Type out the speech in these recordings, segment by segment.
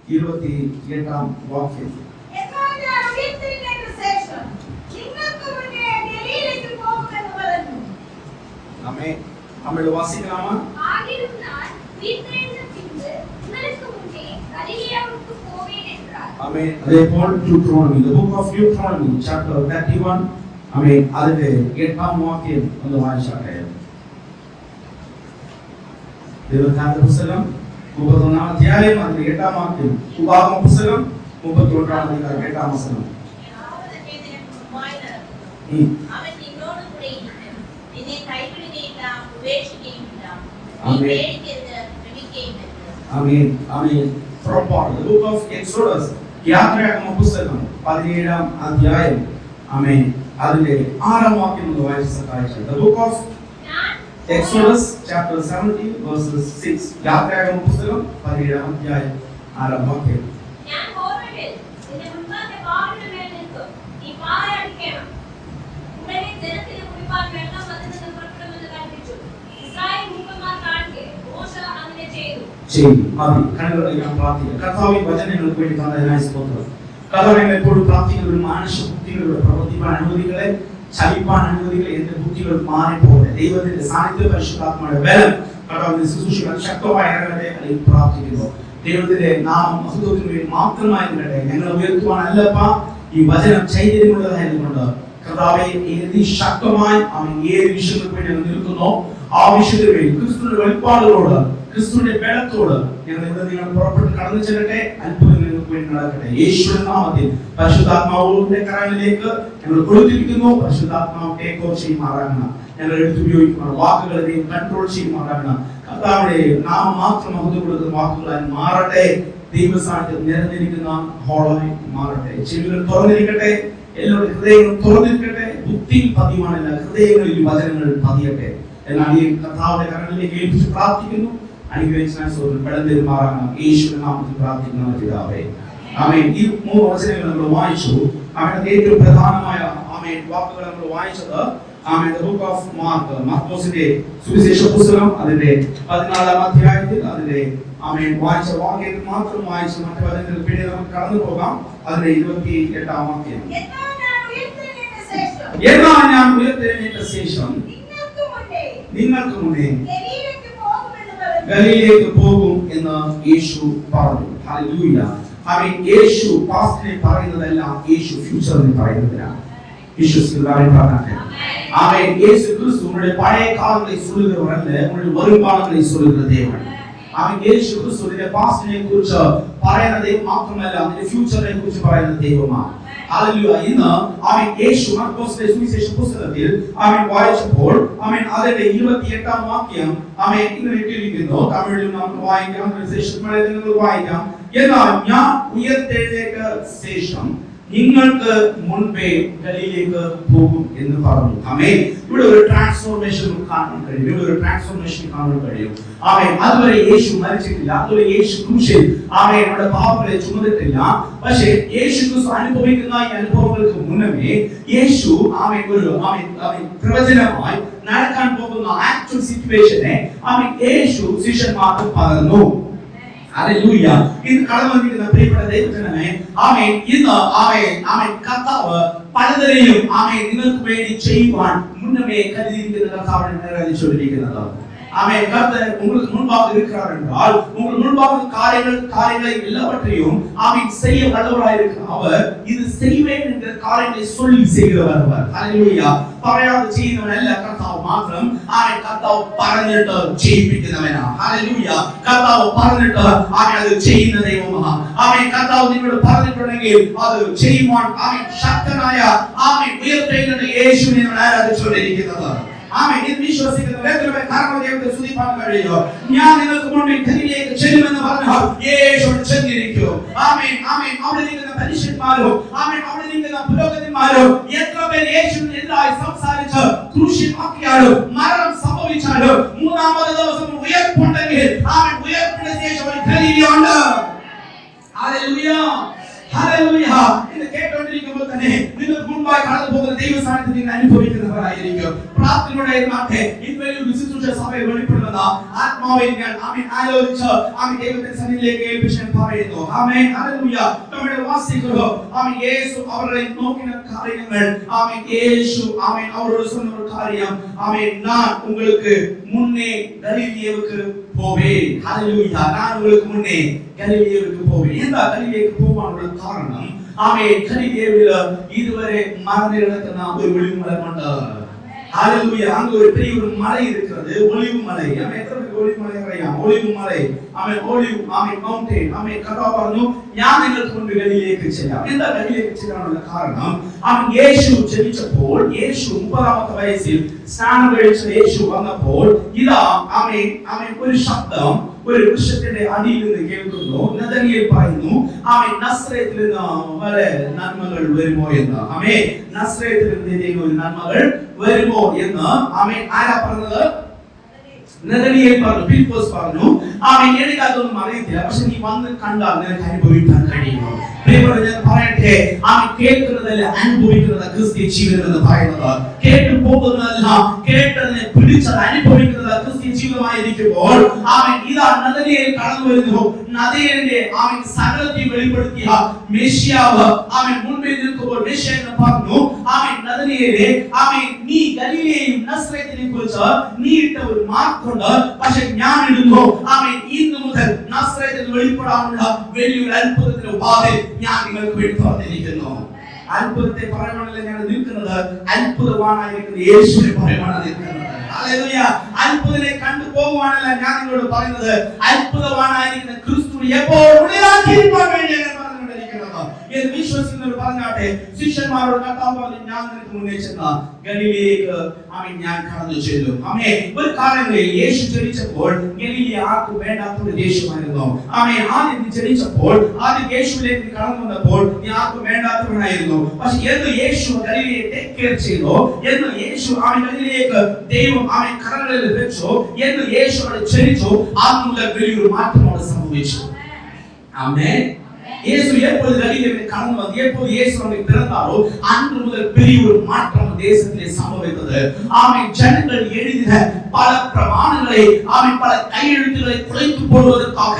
28 വാക്യം. നമ്മൾ വാസിക്കലാമ. അതേപോലെ Deuteronomy, the book of Deuteronomy, chapter 31, അതിന്റെ 8 വാക്യം ഒന്ന് വായിച്ചാട്ടെ. ദൈവത്തിന്റെ പുസ്തകം 31 അധ്യായം അതിന്റെ 8 വാക്യം. ഉപാഗമ പുസ്തകം 31 അധ്യായം 8 വചനം. From the book of Exodus, യാത്രയാകുന്ന പുസ്തകം 17 അധ്യായം അതിന്റെ 6 വാക്യം ഒന്ന് വായിച്ച് സഹായിച്ചു. The book of Exodus chapter 17 verses 6. യാത്രയാകുന്ന പുസ്തകം 17 അധ്യായം 6 വാക്യം. കർത്താവിന്റെ വചനങ്ങൾക്ക് വേണ്ടി തന്നതിനായി സ്തോത്രം. കർത്താവിനെ എപ്പോഴും പ്രാർത്ഥിക്കുന്ന ഒരു മാനസികബുദ്ധികളുടെ പ്രവർത്തിപ്പാൻ അനുവദികളെ, ചലിപ്പാൻ അനുവദികളെ, എന്റെ ബുദ്ധികൾ മാറിപ്പോലെ ദൈവത്തിന്റെ സാന്നിധ്യ പരിശുദ്ധാത്മാവിന്റെ ബലം കർത്താവിന്റെ ശുശ്രൂഷകൾ ശക്തമായി ഇറങ്ങട്ടെ എന്ന് പ്രാർത്ഥിക്കുന്നു. ദൈവത്തിന്റെ നാമം മഹത്വത്തിന് വേണ്ടി മാത്രമായി ഇറങ്ങട്ടെ. ഞങ്ങൾ ഉയർത്തുവാനല്ലപ്പ, ഈ വചനം ചൈതന്യമുള്ളതായതുകൊണ്ട് കർത്താവെ ഏത് ശക്തമായി അവൻ ഏത് വിഷയങ്ങൾക്ക് വേണ്ടി നിൽക്കുന്നോ ആ വിഷയത്തിന് വേണ്ടി ക്രിസ്തുവിന്റെ വെളിപ്പാടുകളോട്, ക്രിസ്തുവിന്റെ ബലത്തോട് ഞങ്ങൾ നിങ്ങൾ പുറപ്പെട്ട് കടന്നു ചെല്ലട്ടെ. അത്ഭുതം നിങ്ങൾക്ക് വേണ്ടി നടക്കട്ടെ. യേശുവിന്റെ നാമത്തിൽ പരിശുദ്ധാത്മാവിന്റെ കരങ്ങളിലേക്ക് ഞങ്ങൾ കൊടുത്തിരിക്കുന്നു. പരിശുദ്ധാത്മാവ് ടേക്ക് ഓവർ ചെയ്യുമാറാകണം. ഞങ്ങൾ എടുത്തുപയോഗിക്കുന്ന വാക്കുകളെയും കൺട്രോൾ ചെയ്യുമാറാകണം. കർത്താവിന്റെ നാമം മാത്രം മഹത്വം കൊടുക്കുന്ന വാക്കുകളായി മാറട്ടെ. ദൈവസാന്നിധ്യം നിറഞ്ഞിരിക്കുന്ന ഹോളായി മാറട്ടെ. ചെവികൾ തുറന്നിരിക്കട്ടെ. എല്ലാവരുടെ ഹൃദയങ്ങൾ തുറന്നിരിക്കട്ടെ. ബുദ്ധിയിൽ പതിവാണില്ല, ഹൃദയങ്ങളിൽ വചനങ്ങൾ പതിയട്ടെ. എന്നാൽ ഈ കർത്താവിന്റെ കരങ്ങളിലേക്ക് ഏൽപ്പിച്ച് പ്രാർത്ഥിക്കുന്നു. അനുഗ്രഹിച്ച പെടുമാറാകണം. യേശുവിന്റെ നാമത്തിൽ പ്രാർത്ഥിക്കുന്ന പിതാവേ, ആമേൻ. ഈ 3 വചനങ്ങൾ നമ്മൾ വായിച്ചു. അവരുടെ ഏറ്റവും പ്രധാനമായ വാക്കുകൾ നമ്മൾ വായിച്ചത് the book of Mark, മാർക്കോസിന്റെ സുവിശേഷ പുസ്തകം അതിന്റെ 14 അധ്യായത്തിൽ അതിന്റെ വായിച്ച വാക്യത്തിൽ മാത്രം വായിച്ചു. മറ്റു വചനത്തിൽ പിന്നീട് നമുക്ക് കടന്നു പോകാം. അതിന്റെ 28 വാക്യം. എന്നാൽ ഞാൻ ഉയർത്തെഴുന്നേറ്റ ശേഷം നിങ്ങൾക്ക് മുന്നേ ഗലീലയിലേക്ക് പോകും എന്ന് യേശു പറഞ്ഞു. ഹല്ലേലൂയ. യേശു പാസ്റ്റിനെ പറയുന്നതെല്ലാം യേശു ഫ്യൂച്ചറിനെ പറയുന്നതിനാണ്. യേശു கிறிஸ்து உங்களுடைய பழைய காலங்களை சொல்லுகிறவர் அல்ல, உங்களுடைய வருங்காலங்களை சொல்லுகிற தேவன். യേശു ക്രിസ്തുവിന്റെ പാസ്റ്റിനെ കുറിച്ച് പറയുന്ന ദൈവം മാത്രമല്ല, അതിന്റെ ഫ്യൂച്ചറിനെ കുറിച്ച് പറയുന്ന ദൈവമാണ്. ഹല്ലേലൂയ. ഇന്ന് യേശു മാർക്കോസിന്റെ സുവിശേഷ പുസ്തകത്തിൽ വായിച്ചപ്പോൾ അതിന്റെ 28 വാക്യം ഇങ്ങനെ ഇട്ടിരിക്കുന്നു. തമിഴിൽ നമുക്ക് വായിക്കാം, നിങ്ങൾ വായിക്കാം. എന്നാൽ ഞാൻ ഉയർത്തെഴുന്നേറ്റ ശേഷം നിങ്ങൾക്ക് മുൻപേ ഗലീലയിലേക്ക് പോകും എന്ന് പറഞ്ഞു. ആമേൻ. ഇവിടെ ഒരു ട്രാൻസ്ഫോർമേഷൻ കാണാൻ കഴിയും. ഇവിടെ ഒരു ട്രാൻസ്ഫോർമേഷൻ കാണാൻ കഴിയും. ആമേൻ. അതുവരെ യേശു മരിച്ചിട്ടില്ല. അതുവരെ യേശു ക്രൂശിൽ നമ്മുടെ പാപങ്ങളെ ചുമന്നിട്ടില്ല. പക്ഷേ യേശു ക്രിസ്തു അനുഭവിക്കുന്ന ഈ അനുഭവങ്ങൾക്ക് മുന്നമേ യേശു ഒരു പ്രവചനമായി നടക്കാൻ പോകുന്ന ആക്ച്വൽ സിറ്റുവേഷനെ യേശു ശിഷ്യന്മാർക്ക് പകർന്നു. ഹല്ലേലൂയ. ഇന്ന് കടന്നുവന്നിരിക്കുന്ന പ്രിയപ്പെട്ട ദൈവജനമേ, ഇന്ന് കർത്താവ് പലതരെയും നിങ്ങൾക്ക് വേണ്ടി ചെയ്യുവാൻ മുന്നമേ കരുതിയിരിക്കുന്ന കർത്താവിനെ നിറവേറ്റിക്കൊണ്ടിരിക്കുന്നത്. கர்த்தர் உங்களுக்கு முன்பாக இருக்கிறார் என்றால் உங்கள் முன்பாக காரியங்களை எல்லாவற்றையும் செய்ய வல்லவராய் இருக்கிற அவர் இது செய்வேன் என்ற காரியங்களை சொல்லி செய்கிறவர் அவர். ஹல்லேலூயா. പറയാതെ ചെയ്യുന്നവനല്ല കർത്താവ് മാത്രം. കർത്താവ് പറഞ്ഞിട്ട് ചെയ്യിപ്പിക്കുന്നവനാ. ഹല്ലേലൂയ. കർത്താവ് പറഞ്ഞിട്ട് അത് ചെയ്യുന്ന ദൈവമാണ്. കർത്താവ് നിങ്ങളോട് പറഞ്ഞിട്ടുണ്ടെങ്കിൽ അത് ചെയ്യുവാൻ ശക്തനായ ഉയർത്തെഴുന്നേറ്റ യേശുവിനെ നമ്മൾ ആരാധിച്ചുകൊണ്ടിരിക്കുന്നത്. ഇത് വിശ്വസിക്കുന്ന എത്രപേർ കാരണം ദൈവത്തെ സ്തുതിപ്പാൻ കഴിയുമോ? ഞാൻ നിങ്ങൾക്ക് മുൻപിൽ ഗലീലയിലേക്ക് ചെല്ലുമെന്ന് പറഞ്ഞാൽ യേശു ചെന്നിരിക്കും. അവിടെ നിൽക്കുന്ന പരീശന്മാരോ അവിടെ നിൽക്കുന്ന പുരോഹിതന്മാരോ എത്ര പേർ യേശുവിനെതിരായി സംസാരിച്ച് ക്രൂശിതമാക്കിയാലോ മരണം സംഭവിച്ചാലോ മൂന്നാമത്തെ ദിവസം ഉയർപ്പുണ്ടെങ്കിൽ ഉയർപ്പിന് ശേഷം ഒരു ഗലീലയുണ്ട്. ഹല്ലേലൂയ. ഹല്ലേലൂയ. ഇത് കേട്ടോ കേട്ടുകൊണ്ടിരിക്കുമ്പോൾ തന്നെ നിങ്ങൾക്ക് മുൻപായി കടന്നു പോകുന്ന ദൈവ സാന്നിധ്യം നിങ്ങൾ അനുഭവിക്കുന്നവരായിരിക്കും. പ്രാർത്ഥനയുടെ നാട്ടെ ഇതുവരെ വിശുദ്ധ സഭയെ വെളിപ്പെടുന്ന ആത്മാവിൽ ഞാൻ ആലോചിച്ച് ദൈവത്തിന്റെ സന്നിധിയിലേക്ക് ഏൽപ്പിക്കാൻ പറയുന്നു. ആമേൻ, ഹല്ലേലൂയ. നമ്മുടെ വാസികളോ യേശു അവരുടെ നോക്കിന കാര്യങ്ങൾ യേശു அவரோட சொன்ன ஒரு காரியம் நான் உங்களுக்கு முன்னே கலிலேயாவுக்கு போவேன். ஹல்லேலூயா. நான் உங்களுக்கு முன்னே கலிலேயாவுக்கு போவேன். இந்த கலிலேயாவுக்கு போவாനുള്ള காரணம் கலிலேயாவில் இதுவரை மரணத்தை நான் ஒரு விளிம்புமலை கொண்டார். ஹல்லேலூயா. அங்க ஒரு பெரிய ஒரு மலை இருக்கிறது, ஒலிவு மலை. எத்தனை ஒலிவு மலை അറിയാം? ஒலிவு மலை. ஒலிவு மவுண்டன் കഥാപാത്രന്നു ഞാൻ നിങ്ങൾക്ക് മുൻപ് ഗലീലയിലേക്ക് ചെല്ലാം. എന്താ ഗലീലയിലേക്ക് ചെല്ലാനുള്ള കാരണം? യേശു ജനിച്ചപ്പോൾ, യേശു 30ാമത്തെ വയസ്സിൽ സ്നാനം കഴിച്ച യേശു വന്നപ്പോൾ ഇതാ ഒരു ശബ്ദം ഒരു വൃക്ഷത്തിന്റെ അടിയിൽ നിന്ന് കേൾക്കുന്നു. നദനിയേൽ പറയുന്നു നസ്രയത്തിൽ നിന്ന് വരെ നന്മകൾ വരുമോ എന്ന്. നസ്രയത്തിൽ നിന്ന് ഒരു നന്മകൾ വരുമോ എന്ന് ആരാ പറഞ്ഞത്? നദനിയേൽ പറഞ്ഞു, ഫിലിപ്പോസ് പറഞ്ഞു. എനിക്ക് അതൊന്നും അറിയത്തില്ല, പക്ഷെ നീ വന്ന് കണ്ടാൽ നിനക്ക് അനുഭവിക്കാൻ കഴിയുമോ? ഞാൻ പറയട്ടെ, കേൾക്കുന്നതല്ല അനുഭവിക്കുന്നത് ക്രിസ്തീയ ജീവിതം എന്ന് പറയുന്നത്. കേട്ടു പോകുന്നതല്ല, കേട്ടതിനെ പിടിച്ചത് അനുഭവിക്കുന്നത് ക്രിസ്തീയ ജീവിതമായിരിക്കുമ്പോൾ ഇതാ നദനിയേൽ കടന്നു വരുന്നു. നദനിയേലിന്റെ സകലത്തെയും വെളിപ്പെടുത്തിയ മെശിയാവ് മുൻപിൽ നിൽക്കുമ്പോൾ മെശിയ എന്ന് പറഞ്ഞു, നദനിയേലേ നീ ഗലീലയെയും നസ്രയത്തിനെ കുറിച്ച് നീ ഇട്ട ഒരു മാർക്കുണ്ട്, പക്ഷെ ഞാൻ ഇടുന്നു ഇന്ന് മുതൽ നസ്രയത്തിൽ വെളിപ്പെടാനുള്ള വലിയൊരു അത്ഭുതത്തിന്റെ ഉപാധി ഞാൻ നിങ്ങൾക്ക് വേണ്ടി തുറന്നിരിക്കുന്നു. അത്ഭുതത്തെ പറയാനല്ല ഞാൻ നിൽക്കുന്നത്, അത്ഭുതവാനായിരിക്കുന്ന യേശുവിനെ പറയാനാണ് നിൽക്കുന്നത്. ഹല്ലേലൂയ. അത്ഭുതത്തെ കണ്ടു പോകുവാനല്ല ഞാൻ നിങ്ങളോട് പറയുന്നത്, അത്ഭുതവാനായിരിക്കുന്ന ക്രിസ്തു എപ്പോൾ ഉള്ളിലാക്കിയിരിക്കാൻ വേണ്ടിയാണ് എന്ന് വിശ്വസിക്കുന്നവർ പറഞ്ഞാട്ടെ. ശിഷ്യന്മാരോട് കർത്താവ് പറഞ്ഞു, ഞാൻ നിനക്ക് മുന്നേ ചെന്ന ഗലീലയിലേക്ക് ഞാൻ കടന്നു ചെല്ലും. ഒരു കാലങ്ങളിൽ യേശു ജനിച്ചപ്പോൾ ഗലീലയ ആർക്കും വേണ്ടാത്ത ഒരു ദേശമായിരുന്നു. ആദ്യം ജനിച്ചപ്പോൾ ആദ്യം യേശുവിലേക്ക് കടന്നു വന്നപ്പോൾ നീ ആർക്കും വേണ്ടാത്തവനായിരുന്നു. പക്ഷെ എന്ന് യേശു ഗലീലയെ ടേക്ക് കെയർ ചെയ്തോ, എന്ന് യേശു ഗലീലയിലേക്ക് ദൈവം കരങ്ങളിൽ വെച്ചോ, എന്ന് യേശു അവിടെ ജനിച്ചോ, അന്ന് മുതൽ വലിയൊരു മാറ്റം അവിടെ സംഭവിച്ചു. ആമേൻ. இயேசு எப்போது கலிலேயாவில் கடந்து வந்து எப்போது இயேசு அவரை பிறந்தாரோ அன்று முதல் பெரிய ஒரு மாற்றம் தேசத்திலே சம்பவித்தது. ஜனங்கள் எழுதின பல பிரமாணங்களை பல கையெழுத்துக்களை குலைத்து போடுவதற்காக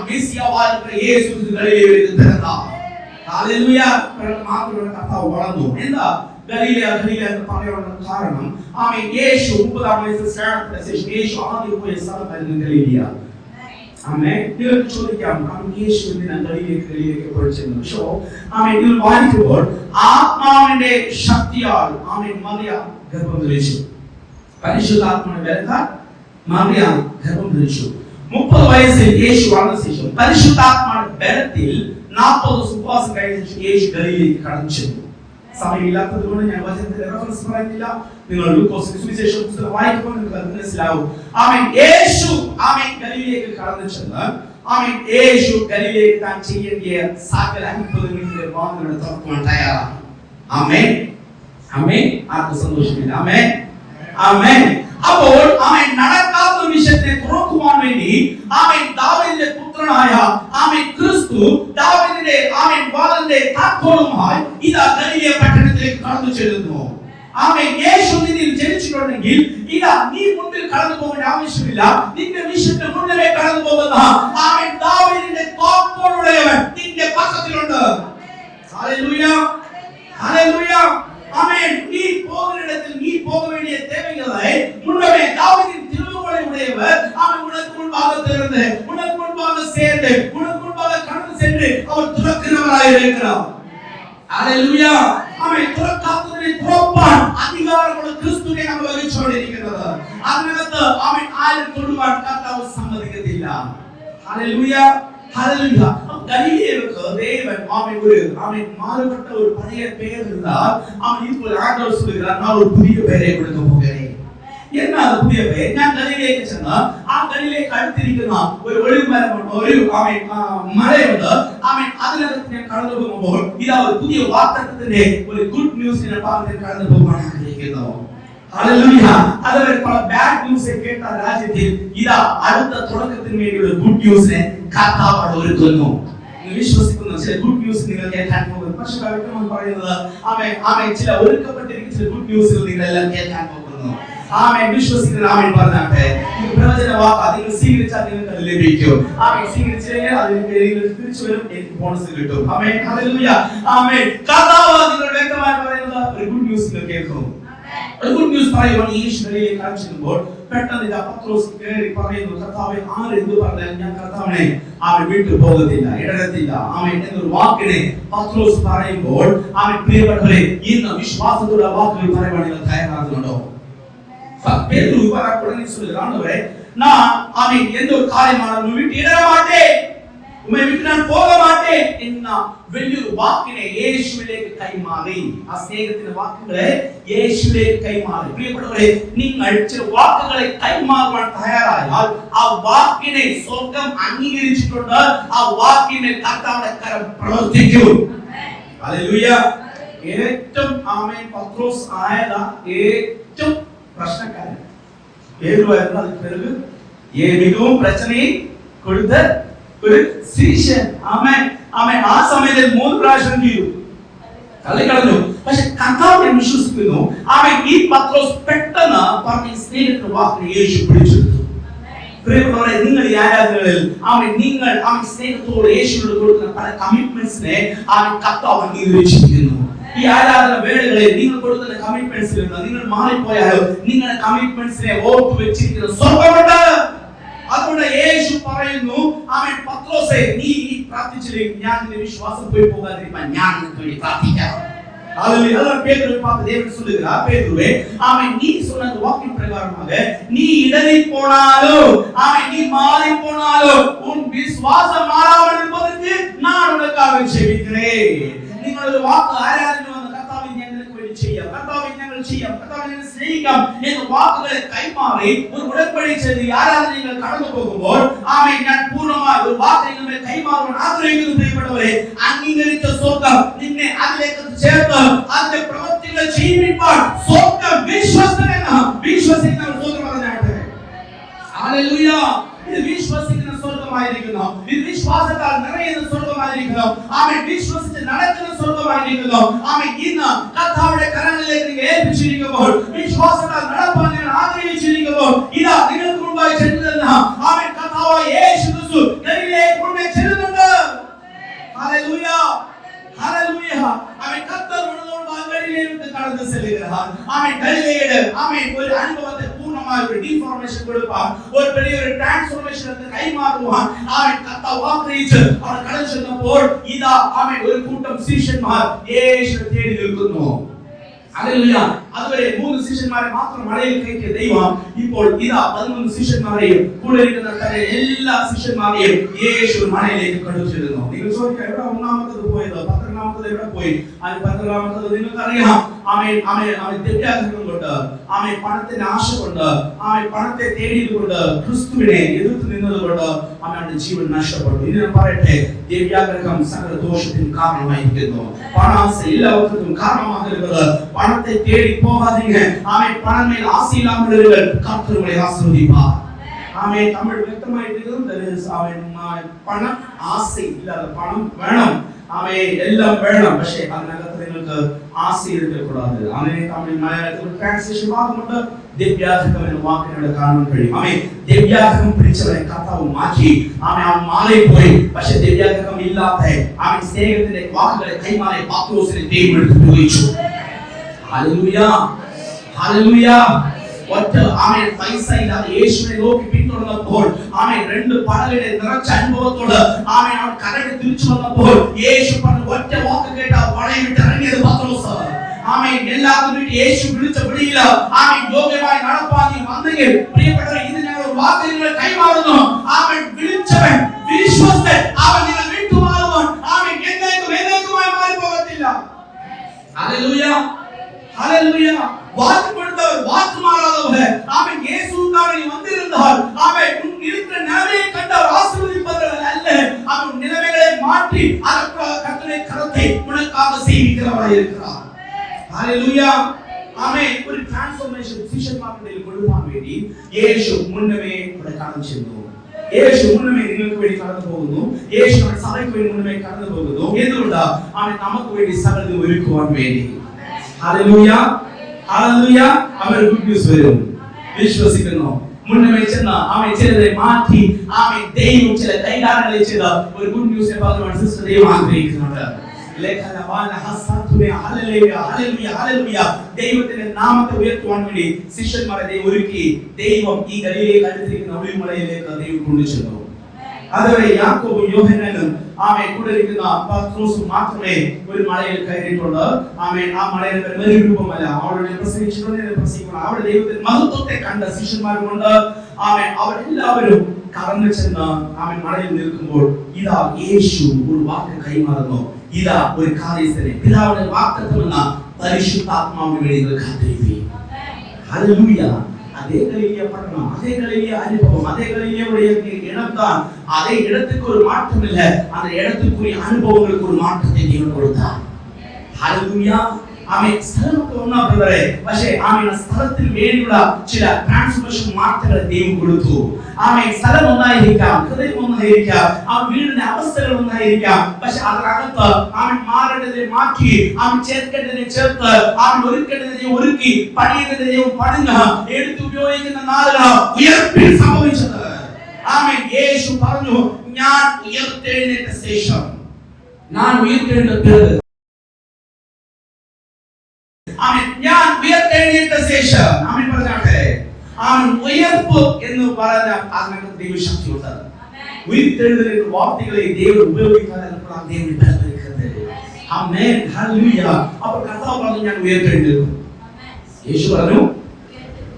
மெசியாவா இருக்கிற இயேசு கலிலேயாவில் பிறந்தார். ஹல்லேலூயா. மாத்திரம் கர்த்தாവ് വളർന്നു. എന്താ ഗലീലയ എന്ന് പറയാനുള്ള കാരണം യേശു 30ാം വയസ്സിൽ സ്നാനപ്പെട്ട ശേഷം യേശു ആദ്യം പോയ സ്ഥലമായിരുന്നു ഗലീലയ. നിങ്ങൾക്ക് ചോദിക്കാം, യേശുവിനെ ഗലീലയിലേക്ക് പഠിച്ചെന്ന്. പക്ഷേ ഇതിൽ വായിക്കുമ്പോൾ ആത്മാവിന്റെ ശക്തിയാൽ മറിയ ഗർഭം ധരിച്ചു. പരിശുദ്ധാത്മാവിന്റെ ബലത്താൽ മറിയ ഗർഭം ധരിച്ചു. 30 വയസ്സിൽ യേശു വളർന്ന ശേഷം പരിശുദ്ധാത്മാവിന്റെ ബലത്തിൽ 40 ദിവസം ഉപവാസം കഴിഞ്ഞ ശേഷം യേശു ഗലീലയിലേക്ക് കടന്നു ചെന്നു. സമയമില്ലാത്തത് കൊണ്ട് ഞാൻ വചനത്തിന്റെ റെഫറൻസ് പറയുന്നില്ല. നിങ്ങൾ ലൂക്കോസിന്റെ സുവിശേഷ പുസ്തകം വായിക്കുമ്പോൾ നിങ്ങൾക്ക് അത് മനസ്സിലാവും. യേശു ഗലീലയിലേക്ക് കടന്നു ചെന്ന് യേശു ഗലീലയിലേക്ക് താൻ ചെയ്യേണ്ടിയ സകല അത്ഭുതങ്ങളുടെ വാതിലുകൾ തുറക്കുവാൻ തയ്യാറാണ്. ആമേൻ, ആമേൻ. ആർക്കും സന്തോഷമില്ല? ആമേൻ, ആമേൻ. അപ്പോൾ നടക്കാത്ത വിഷയത്തെ തുറക്കുവാൻ വേണ്ടി ദാവീദിന്റെ പുത്രനായ ക്രിസ്തു ദാവീദിന്റെ വാതിലിന്റെ താക്കോലുമായി ഇതാ ഗലീലയ പട്ടണത്തിലേക്ക് കടന്നു ചെല്ലുന്നു. യേശു നിന്നിൽ ജനിച്ചിട്ടുണ്ടെങ്കിൽ ഇതാ നീ മുന്നിൽ കടന്നു പോകേണ്ട ആവശ്യമില്ല. നിന്റെ വിഷയത്തിന് മുന്നിലേ കടന്നു പോകുന്ന ദാവീദിന്റെ താക്കോലുള്ളവൻ നിന്റെ പക്കത്തിലുണ്ട്. ഹല്ലേലൂയ, ഹല്ലേലൂയ. ആമേൻ. നീ പോകുന്നിടത്തിൽ നീ போக வேண்டிய தேவைகளை முன்னமே தாவீதின் திருவுகளை உடையவர் உனக்கு முன்பாக இருந்து உனக்கு முன்பாக சேர்ந்து உனக்கு முன்பாக கடந்து சென்று அவர் துறக்கிறவராய் இருக்கிறார். ஹல்லேலூயா. തുറക്കാത്തതിനെ തുറപ്പാൻ അധികാരമുള്ള ക്രിസ്തുവിനെ നമ്മൾ വഹിച്ചുകൊണ്ടിരിക്കുന്നത്. അതിനകത്ത് ആരും തൊടുവാൻ കർത്താവ് സമ്മതിക്കത്തില്ല. Hallelujah, hallelujah. ഗലീലയിലേക്ക് ദേവൻ മാറുപെട്ട ഒരു പഴയ പേര് இருந்தால் ഇപ്പോൾ ആണ്ടവർ சொல்கிறார், நான் ஒரு புதிய பெயரை கொடுக்க போகிறேன். என்ன அது புதிய பெயர்? ഞാൻ ഗലീലയിലേക്ക് ചെന്ന് ഗലീലയ്ക്ക് അടുത്തിരിക്കുന്ന ഒരു ഒലിവുമരം ഒരു മലയുണ്ട്. അതിനകത്ത് ഞാൻ കടന്നു പോകുമ്പോൾ ഇതാ ഒരു പുതിയ വാഗ്ദത്തത്തിന്റെ ഒരു ഗുഡ് ന്യൂസിനെ പറഞ്ഞ് കടന്നു പോകാൻ ആഗ്രഹിക്കുന്നു. ഹല്ലേലൂയ. അതുവരെ പല ബാഡ് ന്യൂസ് കേട്ട രാജ്യത്തിൽ ഇതാ അടുത്ത തുടക്കത്തിന് വേണ്ടിയുള്ള ഗുഡ് ന്യൂസിനെ കർത്താവ് ഒരുക്കുന്നു. വിശ്വസിക്കുന്ന ചില ഗുഡ് ന്യൂസ് നിങ്ങൾ കേൾക്കാൻ പോകുന്നു. പക്ഷെ വ്യക്തമായി പറയുന്നത് ആമേൻ ചില ഒരുക്കപ്പെട്ടിരിക്കുന്ന ചില ഗുഡ് ന്യൂസുകൾ നിങ്ങളെല്ലാം കേൾക്കാൻ പോകുന്നു. ആമേൻ വിശ്വസിക്കുന്ന ആമേൻ പറഞ്ഞാട്ടെ. ഈ പ്രവചന വാക്ക് നിങ്ങൾ സ്വീകരിച്ചാൽ നിങ്ങൾക്ക് അത് ലഭിക്കും. ആമേൻ സ്വീകരിച്ചില്ലെങ്കിൽ അതിന് തിരിച്ചു വരും, എനിക്ക് ബോണസ് കിട്ടും. Amen hallelujah. ആമേൻ കർത്താവ് നിങ്ങൾ വ്യക്തമായി പറയുന്നത് ഒരു ഗുഡ് ന്യൂസ് നിങ്ങൾ കേൾക്കും. ഒരു ഗുഡ് ന്യൂസ് പറയുവാൻ യേശുവിനെ കാണിച്ചപ്പോൾ പെട്ടെന്ന് ഇതാ പത്രോസ് കേറി പറയുന്നു, കർത്താവേ ആര് എന്ത് പറഞ്ഞാലും ഞാൻ കർത്താവിനെ അവൻ വിട്ടു പോകത്തില്ല, ഇടരത്തില്ല. ആമേൻ എന്നൊരു വാക്കിനെ പത്രോസ് പറയുമ്പോൾ ആമേൻ പ്രിയപ്പെട്ടവരെ ഇന്ന് വിശ്വാസത്തോടെ വാക്കുകൾ പറയുവാൻ നിങ്ങൾ തയ്യാറാകുന്നുണ്ടോ? பேதுரு உடனே சொல்லுகிறான், ஆண்டவரே நான் ஆமென் எந்த ஒரு காரியமானாலும் உம்மை விட்டு இடற மாட்டேன், உம்மை விட்டு நான் போக மாட்டேன் എന്ന വലിയൊരു വാക്കിനെ യേശുവിലേക്ക് കൈമാറി. ആ സ്നേഹത്തിന്റെ വാക്കുകളെ യേശുവിലേക്ക് കൈമാറി. പ്രിയപ്പെട്ടവരെ നിങ്ങൾ ചില വാക്കുകളെ കൈമാറാൻ തയ്യാറായാൽ ആ വാക്കിനെ സ്വർഗ്ഗം അംഗീകരിച്ചിട്ടുണ്ട്. ആ വാക്കിനെ കർത്താവിന്റെ കരം പ്രവർത്തിക്കും. ഹല്ലേലൂയ. ഏറ്റവും ആമേൻ പത്രോസ് ആയത ഏറ്റവും പ്രശ്നക്കാരൻ പേരുവായിരുന്നു. അതിന് പിറகு മികവും പ്രശ്നയെ കൊടുത്ത ഒരു ശിഷ്യൻ. ആമേൻ ആമേൻ ആ സമയത്ത് 3 പ്രാവശ്യം ചെയ്തു തള്ളിക്കളഞ്ഞു. പക്ഷെ കർത്താവിനെ വിശ്വസിക്കുന്നു. ആമേൻ ഈ പത്രോസ് പെട്ടെന്ന് പറഞ്ഞ സ്നേഹത്തിന്റെ വാക്കിനെ യേശു പിടിച്ചെടുത്തു. പ്രിയപ്പെട്ടവരെ നിങ്ങൾ ഈ ആരാധനകളിൽ ആമേൻ നിങ്ങൾ ആമേൻ സ്നേഹത്തോടെ യേശുവിനോട് കൊടുക്കുന്ന പല കമ്മിറ്റ്മെന്റ്സിനെ ആമേൻ കർത്താവ് അംഗീകരിച്ചിരിക്കുന്നു. ഈ ആരാധന വേളകളിൽ നിങ്ങൾ കൊടുക്കുന്ന കമ്മിറ്റ്മെന്റ്സിൽ നിന്ന് നിങ്ങൾ മാറിപ്പോയാലോ നിങ്ങളുടെ കമ്മിറ്റ്മെന്റ്സിനെ ഓർത്തു വെച്ചിരിക്കുന്ന സ്വർഗ്ഗമുണ്ട്. അതുകൊണ്ട് യേശു പറയുന്നു, ആമേൻ പത്രോസേ നീ പ്രാർത്ഥിച്ചില്ലെങ്കിൽ ഞാൻ നിന്റെ വിശ്വാസം പോയി പോകാതിരിക്കാൻ ഞാൻ നിനക്ക് വേണ്ടി പ്രാർത്ഥിക്കാം. ஹalleluya. அதான் பேதுருவை பார்த்து தேவன் சொல்லுகிறார், பேதுருவே ஆமென் நீ சொன்ன வாக்கின் பிரகாரமாக நீ இடறி போனாலும் ஆமென் நீ மாறி போனாலும் உன் விசுவாசம் மாறாமல் இருப்பதற்கு நான் உனக்காக ஜெபிக்கிறேன். നിങ്ങളുടെ വാക്ക് ആരാധന വന്ന കർത്താവേ ഞങ്ങൾക്ക് വേണ്ടി ചെയ്യാം, കർത്താവേ ഞങ്ങൾ ചെയ്യാം, കർത്താവേ ഞങ്ങൾ സ്നേഹിക്കാം എന്ന വാക്കുകളെ കൈമാറി ഒരു ഉടമ്പടി ചെയ്ത് ആരാധന നിങ്ങൾ കടന്നു പോകുമ്പോൾ ആമേൻ ഞാൻ പൂർണ്ണമായി ഒരു വാക്ക് നിങ്ങളുടെ കൈമാറാൻ ആഗ്രഹിക്കുന്നു. പ്രിയപ്പെട്ടവരെ അംഗീകരിച്ച സ്വർഗ്ഗം നിന്നെ അതിലേക്ക് ചേർത്ത് അതിന്റെ പ്രവൃത്തികൾ ചെയ്യിപ്പിക്കാൻ സ്വർഗ്ഗം വിശ്വസിക്കുന്ന സ്വർഗ്ഗം പറഞ്ഞാട്ടെ. ഹല്ലേലൂയ. ഇത് വിശ്വസിക്കുന്ന സ്വർഗ്ഗമായിരിക്കുന്നു. ഇത് വിശ്വാസത്താൽ നിറയുന്ന സ്വർഗ്ഗമായിരിക്കുന്നു. ആമേൻ വിശ്വസിച്ച് നടക്കുന്ന സ്വർഗ്ഗമായിരിക്കുന്നു. ആമേൻ ഇന്ന് കർത്താവിന്റെ കരങ്ങളിലേക്ക് നിങ്ങൾ ഏൽപ്പിച്ചിരിക്കുമ്പോൾ വിശ്വാസത്താൽ നടപ്പാൻ നിങ്ങൾ ആഗ്രഹിച്ചിരിക്കുമ്പോൾ ഇതാ നിങ്ങൾക്ക് മുമ്പായി ചെല്ലുന്ന ആമേൻ കർത്താവായ യേശു ക്രിസ്തു ഗലീലയിലേക്ക് മുന്നേ ചെല്ലുന്നുണ്ട്. ഹല്ലേലൂയ ഹല്ലേലൂയ. ആമേൻ കർത്താവ് ഗലീലയിലേക്ക് കടന്നു ചെല്ലുകയാണ്. ആമേൻ ഗലീലയുടെ ആമേൻ ഒരു അനുഭവത്തെ പൂർണ്ണമായ ഒരു ഡിഫോർമേഷൻ കൊടുപ്പാൻ ഒരു വലിയ ഒരു ട്രാൻസ്ഫോർമേഷൻ കൈമാറുവാൻ ആമേൻ കർത്താവ് ആഗ്രഹിച്ച് അവർ കടന്നു ചെന്നപ്പോൾ ഇതാ ആമേൻ ഒരു കൂട്ടം ശിഷ്യന്മാർ യേശുവിനെ തേടി നിൽക്കുന്നു. ഹല്ലേലൂയ. അതുവരെ 3 ശിഷ്യന്മാരെ മാത്രം മലയിൽ കയറ്റിയ ദൈവം ഇപ്പോൾ ഇതാ 13 ശിഷ്യന്മാരെയും കൂടെ ഇരിക്കുന്ന തന്റെ എല്ലാ ശിഷ്യന്മാരെയും യേശു മലയിലേക്ക് കൊണ്ടുചെല്ലുന്നു. നിങ്ങൾ ചോദിക്കുക എവിടെ ഒന്നാമത്തത് പോയത്, 12ാമത്തത് എവിടെ പോയി? ആ 12ാമത്തത് നിങ്ങൾക്കറിയാം. ആമേൻ ആമേൻ ആമേൻ ദിവ്യാഗ്രഹം കൊണ്ട് ആമേൻ പണത്തിന്റെ ആശ കൊണ്ട് ആമേൻ പണത്തെ തേടിയത് കൊണ്ട് ക്രിസ്തുവിനെ എതിർത്ത് നിന്നതുകൊണ്ട് അവന്റെ ജീവൻ നഷ്ടപ്പെട്ടു. ഇത് ഞാൻ പറയട്ടെ, ദിവ്യാഗ്രഹം സകല ദോഷത്തിനും കാരണമായിരിക്കുന്നു. പണാശ എല്ലാവർക്കും കാരണമാകരുത്. പണത്തെ തേടി போகாதீங்க. ஆமென். பணம் மேல் ஆசை இல்லாமல் இருங்கள், கர்த்தர் உங்களை ஆசீர்வதிப்பார். ஆமென். தமிழ் വ്യക്തമായിട്ട് ஆமென் பணம் ஆசை இல்லாத பணம் வேணும். ஆமென் எல்லாம் வேணும். പക്ഷേ അതിനകത്ത് നിങ്ങൾക്ക് ആസை இருக்கக்கூடாது. ആമെൻ. தமிழ் മലയാളത്തിൽ ട്രാൻസ്ലേഷൻ ഭാഗമുണ്ട്. ദിവ്യാഗ്രഹം എന്ന വാക്കിനോട് കാണാൻ കഴിയും. ആമെൻ. ദിവ്യാഗ്രഹം പിടിച്ചവരെ കർത്താവ് മാറ്റി. ആമെൻ ആ മാറി പോയി. പക്ഷേ ദിവ്യാഗ്രഹം ഇല്ലാത്ത ആമെൻ സ്നേഹത്തിന്റെ വാക്കുകളെ കൈമാറി പത്രോസിനെ ദൈവം എടുത്ത് ഉപയോഗിച്ചു. Hallelujah hallelujah. ഒറ്റ ആമേൻ പൈസ ഇല്ലാതെ യേശുവിനെ നോക്കി പിന്തുടർന്നപ്പോൾ ആമേൻ 2 പടലിനെ നിറച്ച അനുഭവത്തോട് ആമേൻ അവൻ കരയ്ക്ക് തിരിച്ചു വന്നപ്പോൾ യേശു പറഞ്ഞ ഒറ്റ വാക്ക് കേട്ട പടയിൽ വിട്ട് ഇറങ്ങിയത് പത്രോസ്. ആമേൻ. എല്ലാവരും വിട്ട് യേശു വിളിച്ച വിളിയില്ല ആമേൻ യോഗ്യമായി നടപ്പാൻ വന്നെങ്കിൽ പ്രിയപ്പെട്ടവരെ ഇത് ഞങ്ങൾ ഒരു വാക്ക് നിങ്ങൾ കൈമാറുന്നു. ആമേൻ വിളിച്ചവൻ വിശ്വസ്തൻ അവൻ നിങ്ങൾ വിട്ടുമാറുവാൻ ആമേൻ എന്നേക്കുമായി മാറി പോകത്തില്ല. ഹല്ലേലൂയ ஹalleluya. வாக்கு கொடுத்தவர் வாக்கு மாறாதவர். ஆமென். இயேசுவுக்காக நீ வந்திருந்தால் ஆமென் உன் இருக்கிற நிலைமையை கண்டு அவர் ஆசீர்வதிப்பவர் அல்ல, அவர் நிலைமைகளை மாற்றி அதற்காக கர்த்தருடைய கரத்தை உனக்காக செய்கிறவராய் இருக்கிறார். ஹalleluya. ஆமென். ஒரு டிரான்ஸ்ஃபர்மேஷன் சீஷன்மார்களில் கொடுப்பான் வேண்டி യേശു മുന്നമേ ഇവിടെ കാണിച്ചിരുന്നു. യേശു മുന്നമേ നിങ്ങൾക്ക് വേണ്ടി കടന്നു പോകുന്നു. യേശു നമ്മുടെ സഭയ്ക്ക് വേണ്ടി മുന്നമേ കടന്നു പോകുന്നു. എന്തുകൊണ്ടാ? അവൻ നമുക്ക് വേണ്ടി സകലതും ഒരുക്കുവാൻ വേണ്ടി. Hallelujah, hallelujah. അവൻ ഗുഡ് ന്യൂസ് വരും. വിശ്വസിക്കുന്നു. മുന്നമേ ചെന്ന അവൻ ചിലരെ മാറ്റി അവൻ ദൈവം ചില കൈകാര്യങ്ങളെ ചെയ്ത ഒരു ഗുഡ് ന്യൂസിനെ പകരുവാൻ സിസ്റ്റർ ദൈവം ആഗ്രഹിക്കുന്നുണ്ട്. ദൈവത്തിന്റെ നാമത്തെ ഉയർത്തുവാൻ വേണ്ടി ശിഷ്യന്മാരെ ദൈവം ഒരുക്കി. ദൈവം ഈ ഗലീലയിൽ അടുത്തിരിക്കുന്ന ഒലിവുമലയിലേക്ക് ദൈവം കൊണ്ടുചെന്നു. അതുവരെ യാക്കോബും യോഹന്നാനും ആമേൻ കൂടെ ഇരിക്കുന്ന പത്രോസും മാത്രമേ ഒരു മലയിൽ കയറിയിട്ടുണ്ട്. ആമേൻ ആ മലയുടെ പേര് മരുരൂപമല്ല. അവിടെ പ്രസംഗിക്കണം. അവിടെ ദൈവത്തിന്റെ മഹത്വത്തെ കണ്ട ശിഷ്യന്മാരുമുണ്ട്. ആമേൻ അവരെല്ലാവരും കടന്നു ചെന്ന് ആമേൻ മലയിൽ നിൽക്കുമ്പോൾ ഇതാ യേശു ഒരു വാക്ക് കൈമാറുന്നു. ഇതാ ഒരു കാര്യസ്ഥനെ പിതാവിന്റെ വാഗ്ദത്തമെന്ന പരിശുദ്ധാത്മാവിന് വേണ്ടി നിങ്ങൾ കാത്തിരിപ്പീൻ. ഹല്ലേലൂയ. അതേ ഗലീലിയ പട്ടണം, അതേ ഗലീലിയ അനുഭവം, അതേ ഗലീലിയയുടെ ഇടത്താൻ അതേ ഇടத்துக்கு ഒരു മാറ്റമില്ല. அந்த இடத்துக்குரிய അനുഭവങ്ങൾക്ക് ഒരു മാറ്റത്തെ ദൈവം കൊടുത്താ. ഹല്ലേലൂയ. ആമേൻ. സ്ഥലമൊക്കെ ഒന്നാ ബ്രദറെ, പക്ഷേ ആമേൻ സ്ഥലത്തിൽ വേണ്ടിയുള്ള ചില ട്രാൻസ്ഫോർമേഷൻ മാറ്റങ്ങൾ ദൈവം കൊടുത്തു. ആമേൻ. സ്ഥലം ഒന്നായിരിക്കാം, ഹൃദയം ഒന്നായിരിക്കാം, ആ വീടിന്റെ അവസ്ഥകൾ ഒന്നായിരിക്കാം, പക്ഷെ അതിനകത്ത് ആമേൻ മാറേണ്ടതിനെ മാറ്റി, ആമേൻ ചേർക്കേണ്ടതിനെ ചേർത്ത്, ആമേൻ ഒരുക്കേണ്ടതിനെ ഒരുക്കി, പണിയേണ്ടതിനെ പണിഞ്ഞ് എടുത്ത് ഉപയോഗിക്കുന്ന നാളുകൾ ഉയർപ്പിൽ സംഭവിച്ചത്. ആമേൻ. യേശു പറഞ്ഞു, ഞാൻ ഉയർത്തെഴുന്നേറ്റ ശേഷം, ഞാൻ ഉയർത്തെഴുന്നേറ്റത് ആമേൻ, ഞാൻ ഉയർത്തെഴുന്നേറ്റ ശേഷം, ആമേൻ പറഞ്ഞാട്ടെ, ആമേൻ ഉയർപ്പ് എന്ന് പറഞ്ഞ അതിനകത്ത് ദൈവശക്തിയുണ്ട്. ഉയർത്തെഴുന്നേറ്റ വാർത്തകളെ ദൈവം ഉപയോഗിക്കാൻ എന്നപ്പോൾ ദൈവം ബലപ്പെടുത്തുന്നത്. ആമേൻ. ഹല്ലേലൂയ. അപ്പോൾ കർത്താവ് പറഞ്ഞു, ഞാൻ ഉയർത്തെഴുന്നേൽക്കും. യേശു പറഞ്ഞു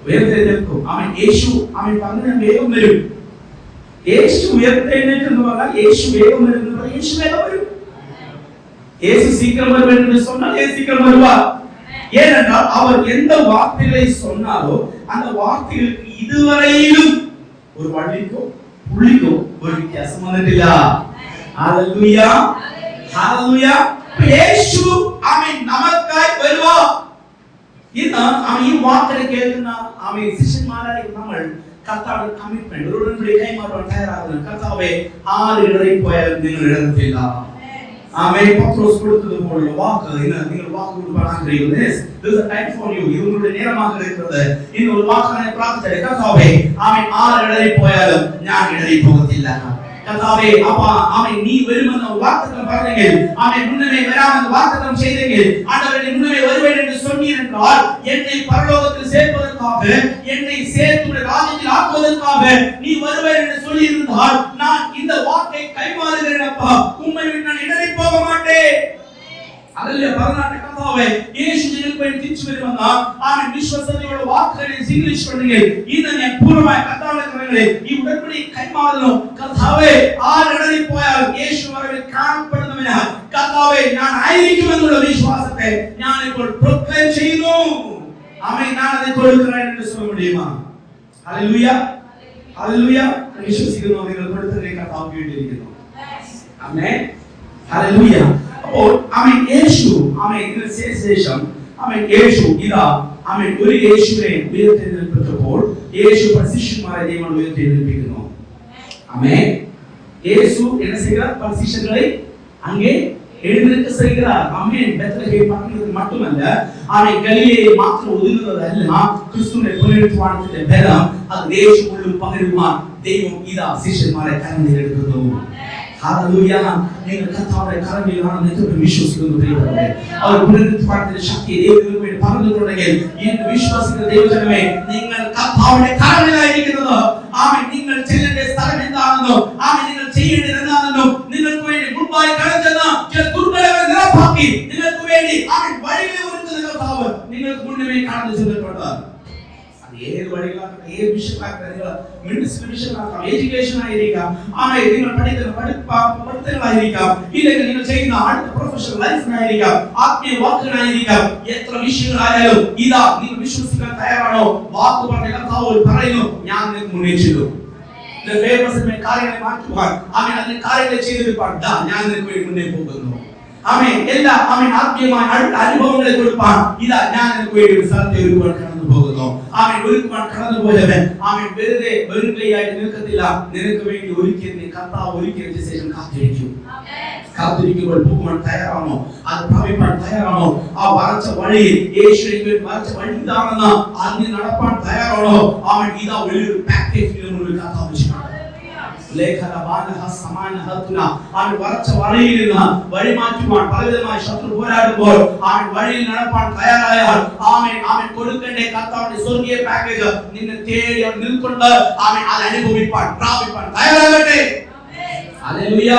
ഉയർത്തെഴുന്നേൽക്കും. ആമേൻ. യേശു ആമേൻ പറഞ്ഞു, ഞാൻ വേഗം വരും. യേശു ഉയർത്തെഴുന്നേറ്റ് എന്ന് പറഞ്ഞാൽ യേശു വേഗം വരും എന്ന് പറഞ്ഞാൽ യേശു വേഗം വരും. യേശു சீக்கிரம் வருவார் என்று சொன்னால் യേശു சீக்கிரம் வருவார். ஏனென்றால் அவர் எந்த வார்த்தைகளை சொன்னாரோ அந்த வார்த்தைகளுக்கு இதுவரையிலும் ஒரு வள்ளிக்கோ புள்ளிக்கோ ஒரு வித்தியாசம் வந்ததில்ல. ஹalleluya, ஹalleluya. യേശു ആമേൻ நமக்காய் வருவார். ഇന്ന് ആമേൻ ഈ വാക്കുകൾ കേൾക്കുന്ന ആമേൻ ശിഷ്യന്മാരായ നമ്മൾ കർത്താവിന്റെ കമ്മിറ്റ്മെന്റ് ഒരു ഉടമ്പടി കൈമാറാൻ തയ്യാറാകുന്നു. കർത്താവേ, ആര് ഇടറി പോയാലും നിങ്ങൾ ഇടത്തില്ല. ആമേൻ. പത്രോസ് കൊടുത്തതുപോലുള്ള വാക്ക് ഇന്ന് നിങ്ങൾ വാക്ക് കൊടുക്കാൻ ആഗ്രഹിക്കുന്നു. This is a time for you. ഇത് നിങ്ങളുടെ നേരமாக இருக்கிறது. ഇന്ന് ഒരു വാക്കാണ് പ്രാർത്ഥിച്ചത്. കർത്താവേ, ആമേൻ ആര് ഇടറി പോയാലും ഞാൻ ഇടറി പോകത്തില്ല. കർത്താവേ, അപ്പാ ആമേൻ നീ വരുമെന്ന് വാഗ്ദത്തം പറഞ്ഞെങ്കിൽ, ആമേൻ മുന്നമേ വരാമെന്ന് വാഗ്ദത്തം ചെയ്തെങ്കിൽ, ആண்டவரே മുന്നമേ வருவேன் என்று சொன்னீர் என்றால் என்னை பரலோகத்தில் சேர்ப்பதற்காக, என்னை சேர்த்து ராஜ்யத்தில் ஆக்குவதற்காக நீ வருவேன் என்று சொல்லி இருந்தால் நான் இந்த வாக்கை கைமாறுகிறேன் அப்பா. உம்மை விட்டு நான் இடறி போக மாட்டேன். ഹല്ലേലൂയ. പറഞ്ഞാട്ടെ, കർത്താവേ, യേശു നിങ്ങൾക്ക് വേണ്ടി തിരിച്ചു വരുമെന്ന് ആമേൻ വിശ്വാസത്തോടെ വാക്കുകളെ സ്വീകരിച്ചിട്ടുണ്ടെങ്കിൽ ഇന്ന് ഞാൻ പൂർണ്ണമായി കർത്താവിന്റെ കരങ്ങളിൽ ഈ ഉടമ്പടി കൈമാറുന്നു. കർത്താവേ, ആരിടറി പോയാൽ യേശു വരവിൽ കാണപ്പെടുന്നവനാ കർത്താവേ ഞാൻ ആയിരിക്കുമെന്നുള്ള വിശ്വാസത്തെ ഞാൻ ഇപ്പോൾ പ്രൊക്ലെയിം ചെയ്യുന്നു. ആമേൻ. ഞാൻ അത് കൊടുക്കുന്നതിന് എന്ന് சொல்ல முடியுமா? Hallelujah, hallelujah. വിശ്വസിക്കുന്നു, നിങ്ങൾ കൊടുത്തതിനെ കർത്താവ് കേട്ടിരിക്കുന്നു. ആമേൻ. ഹല്ലേലൂയ. അപ്പോൾ ആമേൻ യേശു ആമേൻ ഇതിന് ശേഷം ആമേൻ യേശു ഇതാ ആമേൻ ഒരു യേശുവിനെ ഉയർത്തെഴുന്നേൽപ്പിച്ചപ്പോൾ യേശു ശിഷ്യന്മാരെ ദൈവം ഉയർത്തെഴുന്നേൽപ്പിക്കുന്നു. ആമേൻ. യേശു என்ன செய்கிறார்? பரிசுத்தங்களை அங்கே எழுந்திருக்க செய்கிறார். ஆமென். பெத்லகேம் பட்டணத்தில் மட்டுமல்ல, ஆமென் கலிலேயே மாத்திரம் ஒதுங்குவதல்ல, கிறிஸ்துவின் புனருத்தானத்தின் பலம் அது தேசமுள்ளும் பகிருவான். தெய்வம் இதா சிஷ்யന്മാരെ കരങ്ങളിൽ എടുക്കുന്നു. ഹല്ലേലൂയ. നിങ്ങൾ കർത്താവിന്റെ കരങ്ങളിൽ ആണെന്ന് വിശ്വസിക്കുന്നു പ്രിയപ്പെട്ടവരെ. അവർ പുനരുത്ഥാനത്തിന്റെ ശക്തി ദൈവത്തിന് വേണ്ടി പറഞ്ഞിട്ടുണ്ടെങ്കിൽ എന്ന് വിശ്വസിക്കുന്ന ദൈവജനമേ, നിങ്ങൾ കർത്താവിന്റെ കരങ്ങളിലായിരിക്കുന്നത്. ആമേൻ. നിങ്ങൾ ചെല്ലേണ്ട സ്ഥലം എന്താണെന്നോ, ആമേൻ നിങ്ങൾ ചെയ്യേണ്ടത് എന്താണെന്നോ, നിങ്ങൾക്ക് വേണ്ടി മുൻപായി കടന്നുചെന്ന ചില ദുർഘടങ്ങൾ നിറപ്പാക്കി നിങ്ങൾക്ക് വേണ്ടി ആമേൻ വഴികളെ ഒരുക്കുന്ന കർത്താവ് നിങ്ങൾക്ക് മുന്നമേ കടന്നു ചെന്നിട്ടുണ്ട്. ഏത് വഴികളാകട്ടെ, ഏത് വിഷയമാകട്ടെ, മെഡിസിൻ വിഷയമാകാം, എഡ്യൂക്കേഷൻ ആയിരിക്കാം, ആമേൻ നിങ്ങൾ പഠിക്കുന്ന പഠിത്തങ്ങളായിരിക്കാം, ഇല്ലെങ്കിൽ നിങ്ങൾ ചെയ്യുന്ന അടുത്ത പ്രൊഫഷണൽ ലൈഫിനായിരിക്കാം, ആത്മീയ വാക്കുകളായിരിക്കാം, എത്ര വിഷയങ്ങളായാലും ഇതാ നിങ്ങൾ വിശ്വസിക്കാൻ തയ്യാറാണോ? വാക്ക് പറഞ്ഞ കർത്താവ് പറയുന്നു, ഞാൻ നിങ്ങൾക്ക് മുന്നേ ചെല്ലും. കാര്യങ്ങളെ മാറ്റുവാൻ, ആമേൻ അതിന്റെ കാര്യങ്ങളെ ചെയ്തെടുപ്പാൻ ഞാൻ നിങ്ങൾക്ക് വേണ്ടി മുന്നേ പോകുന്നു. ആമേൻ എല്ലാ ആമേൻ ആത്മീയമായ അനുഭവങ്ങളെ കൊടുപ്പാൻ ഇതാ ഞാൻ നിനക്ക് വേണ്ടി ഒരു സ്ഥലത്തെ ഒരുക്കുവാൻ കടന്നു പോകുന്നു. ആമേൻ ഒരുക്കുവാൻ കടന്നു പോയവൻ ആമേൻ വെറുതെ വെറുകയായിട്ട് നിൽക്കത്തില്ല. നിനക്ക് വേണ്ടി ഒരുക്കിയതിനെ കർത്താവ് ഒരുക്കിയതിന് ശേഷം കാത്തിരിക്കും. കാത്തിരിക്കുമ്പോൾ പോകുവാൻ തയ്യാറാണോ? അത് പ്രാപിപ്പാൻ തയ്യാറാണോ? ആ വരച്ച വഴിയിൽ യേശുവിന്റെ വരച്ച വഴി ഇതാണെന്ന് അതിന് നടപ്പാൻ തയ്യാറാണോ? ആമേൻ ഇതാ വലിയൊരു പാക്കേജ് മുന്നിൽ കർത്താവ് വെച്ചിട്ടുണ്ട്. വരച്ച വഴിയിൽ നിന്ന് വഴി മാറ്റുവാൻ പലവിധമായി ശത്രു പോരാടുമ്പോൾ വഴിയിൽ നടപ്പാൻ തയ്യാറായാൽ ആമേൻ ആമേൻ കൊടുക്കേണ്ട കർത്താവിന്റെ സ്വർഗീയ പാക്കേജ് നിന്നെ തേടി നിൽക്കൊണ്ട് ആമേൻ അത് അനുഭവിപ്പാൻ പ്രാപിപ്പാൻ തയ്യാറാകട്ടെ. ഹല്ലേലൂയ.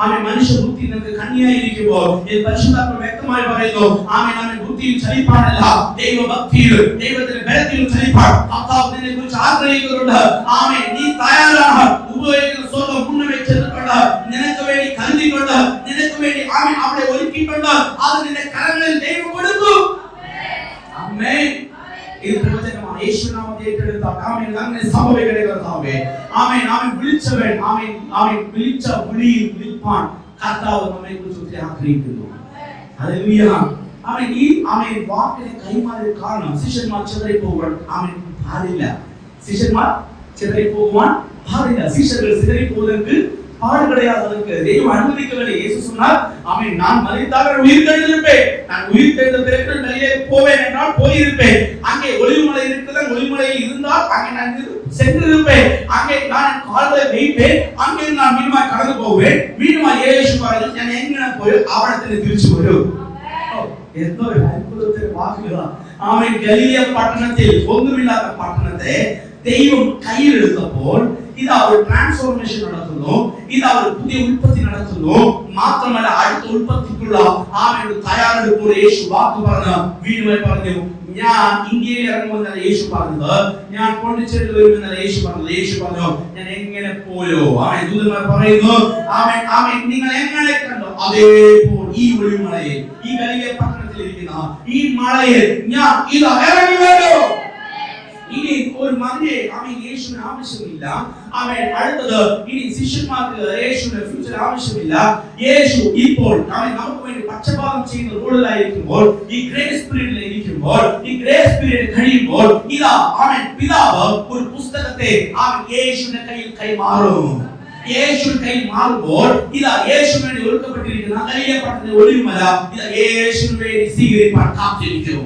ആമേൻ മനുഷ്യ ബുദ്ധി നിനക്ക് കണ്ണിയായിരിക്കുമ്പോൾ ഈ പരിശുദ്ധാത്മ വ്യക്തമായി പറയുന്നു ആമേൻ ആമേൻ ബുദ്ധിയിൽ ചലിപ്പാനല്ല ദൈവഭക്തിയിൽ ദൈവത്തിന്റെ ബലത്തിൽ ചലിപ്പാൻ കർത്താവ് നിന്നെ കുറിച്ച് ആഗ്രഹിക്കുന്നുണ്ട്. ആമേൻ നീ തയ്യാറാണ് ഉപയോഗിക്കുന്ന സ്വർഗ്ഗം മുന്നേ വെച്ചിട്ടുണ്ട്. നിനക്ക് വേണ്ടി കരുതിക്കൊണ്ട് നിനക്ക് വേണ്ടി ആമേൻ അവിടെ ഒരുക്കിയിട്ടുണ്ട്. അത് നിന്റെ കരങ്ങളിൽ ദൈവം കൊടുക്കും. ആമേൻ. ഇത് പ്രവചനമാണ്. യേശുനാമത്തെ ഏറ്റെടുത്ത ആമേൻ അങ്ങനെ സംഭവിക്കട്ടെ കർത്താവേ. ആമേൻ ആമേൻ വിളിച്ചവൻ ആമേൻ ആമേൻ വിളിച്ച വിളിയിൽ നിൽപ്പാൻ കർത്താവ് നമ്മെക്കുറിച്ച് ഒത്തിരി ആഗ്രഹിക്കുന്നു. ഹല്ലേലൂയ. ആമേൻ ഈ ആമേൻ വാക്കിനെ കൈമാറിയ കാരണം ശിഷ്യന്മാർ ചിതറിപ്പോകാൻ ആമേൻ പാടില്ല. ശിഷ്യന്മാർ ചിതറിപ്പോകാൻ പാടില്ല. ശിഷ്യர்கள் சிதறிப்போவதற்கு பாடு கிடையாது. அதற்கு தெய்வம் அனுமதிக்கவில்லை. இயேசு சொன்னார் ஆமென் நான் மரித்தால் உயிர் தெழுந்திருப்பேன். நான் உயிர் தெழுந்த பிறகு வெளியே போவேன் என்றால் போயிருப்பேன். அங்கே ஒளிமலை இருக்கிறது. ஒளிமலையில் இருந்தால் அங்கே நான் சென்றிருப்பேன். அங்கே நான் கால்களை வைப்பேன். அங்கே நான் மீண்டுமாய் கடந்து போவேன். மீண்டுமாய் இயேசு பாருங்கள் நான் எங்கன போய் அவனத்தில் திருச்சி வரும். எத்தனை அற்புதத்தை வாக்குகிறார். ஆமென். கலிலேய பட்டணத்தில் ஒன்றுமில்லாத பட்டணத்தை தெய்வம் கையில் எடுத்தപ്പോൾ ഇതാ ഒരു ട്രാൻസ്ഫോർമേഷൻ നടക്കുന്നു. ഇതാ ഒരു പുതിയ ഉൽപ്പത്തി നടക്കുന്നു. മാത്രമല്ല അടുത്ത ഉൽപ്പത്തിക്കുള്ള ആമേൻ തയ്യാറെടുപ്പ് യേശു വാക്ക് പറഞ്ഞു വീണ്ടുമായി പറഞ്ഞു ഞാൻ ഇന്ത്യയിൽ ഇറങ്ങുമെന്നാണ് യേശു പറഞ്ഞത്. ഞാൻ പോണ്ടിച്ചേരിയിൽ വരുമെന്നാണ് യേശു പറഞ്ഞത്. യേശു പറഞ്ഞു ഞാൻ എങ്ങനെ പോയോ? ആമേൻ. ദൂതന്മാർ പറയുന്നു ആമേൻ ആമേൻ നിങ്ങൾ എങ്ങനെ കണ്ടോ അതേപോലെ ഈ ഒളിമലയിൽ ഈ ഗലീലയ പട്ടണത്തിൽ ഇരിക്കുന്ന ഈ മലയിൽ ഞാൻ ഇതാ ഇറങ്ങി വരും. ഇനി ഒരു മകനെ ആമേൻ യേശുവിന് ആവശ്യമില്ല. ആമേൻ. അടുത്തത് ഇനി ശിഷ്യന്മാർക്ക് യേശുവിന്റെ ഫ്യൂച്ചർ ആവശ്യമില്ല. യേശു ഇപ്പോൾ ആമേൻ നമുക്ക് വേണ്ടി പക്ഷപാതം ചെയ്യുന്ന റോളിലായിരിക്കുമ്പോൾ ഈ ഗ്രേസ് പീരീഡിൽ ഇരിക്കുമ്പോൾ ഈ ഗ്രേസ് പീരീഡ് കഴിയുമ്പോൾ ഇതാ ആമേൻ പിതാവ് ഒരു പുസ്തകത്തെ ആമേൻ യേശുവിന്റെ കയ്യിൽ കൈമാറും. യേശു കൈ മാറുമ്പോൾ ഇതാ യേശുവിന് വേണ്ടി ഒരുക്കപ്പെട്ടിരിക്കുന്ന ഗലീലയ പട്ടണത്തിലെ ഒലിവുമല ഇതാ യേശുവിന് വേണ്ടി സ്വീകരിക്കാൻ കാത്തിരിക്കുന്നു.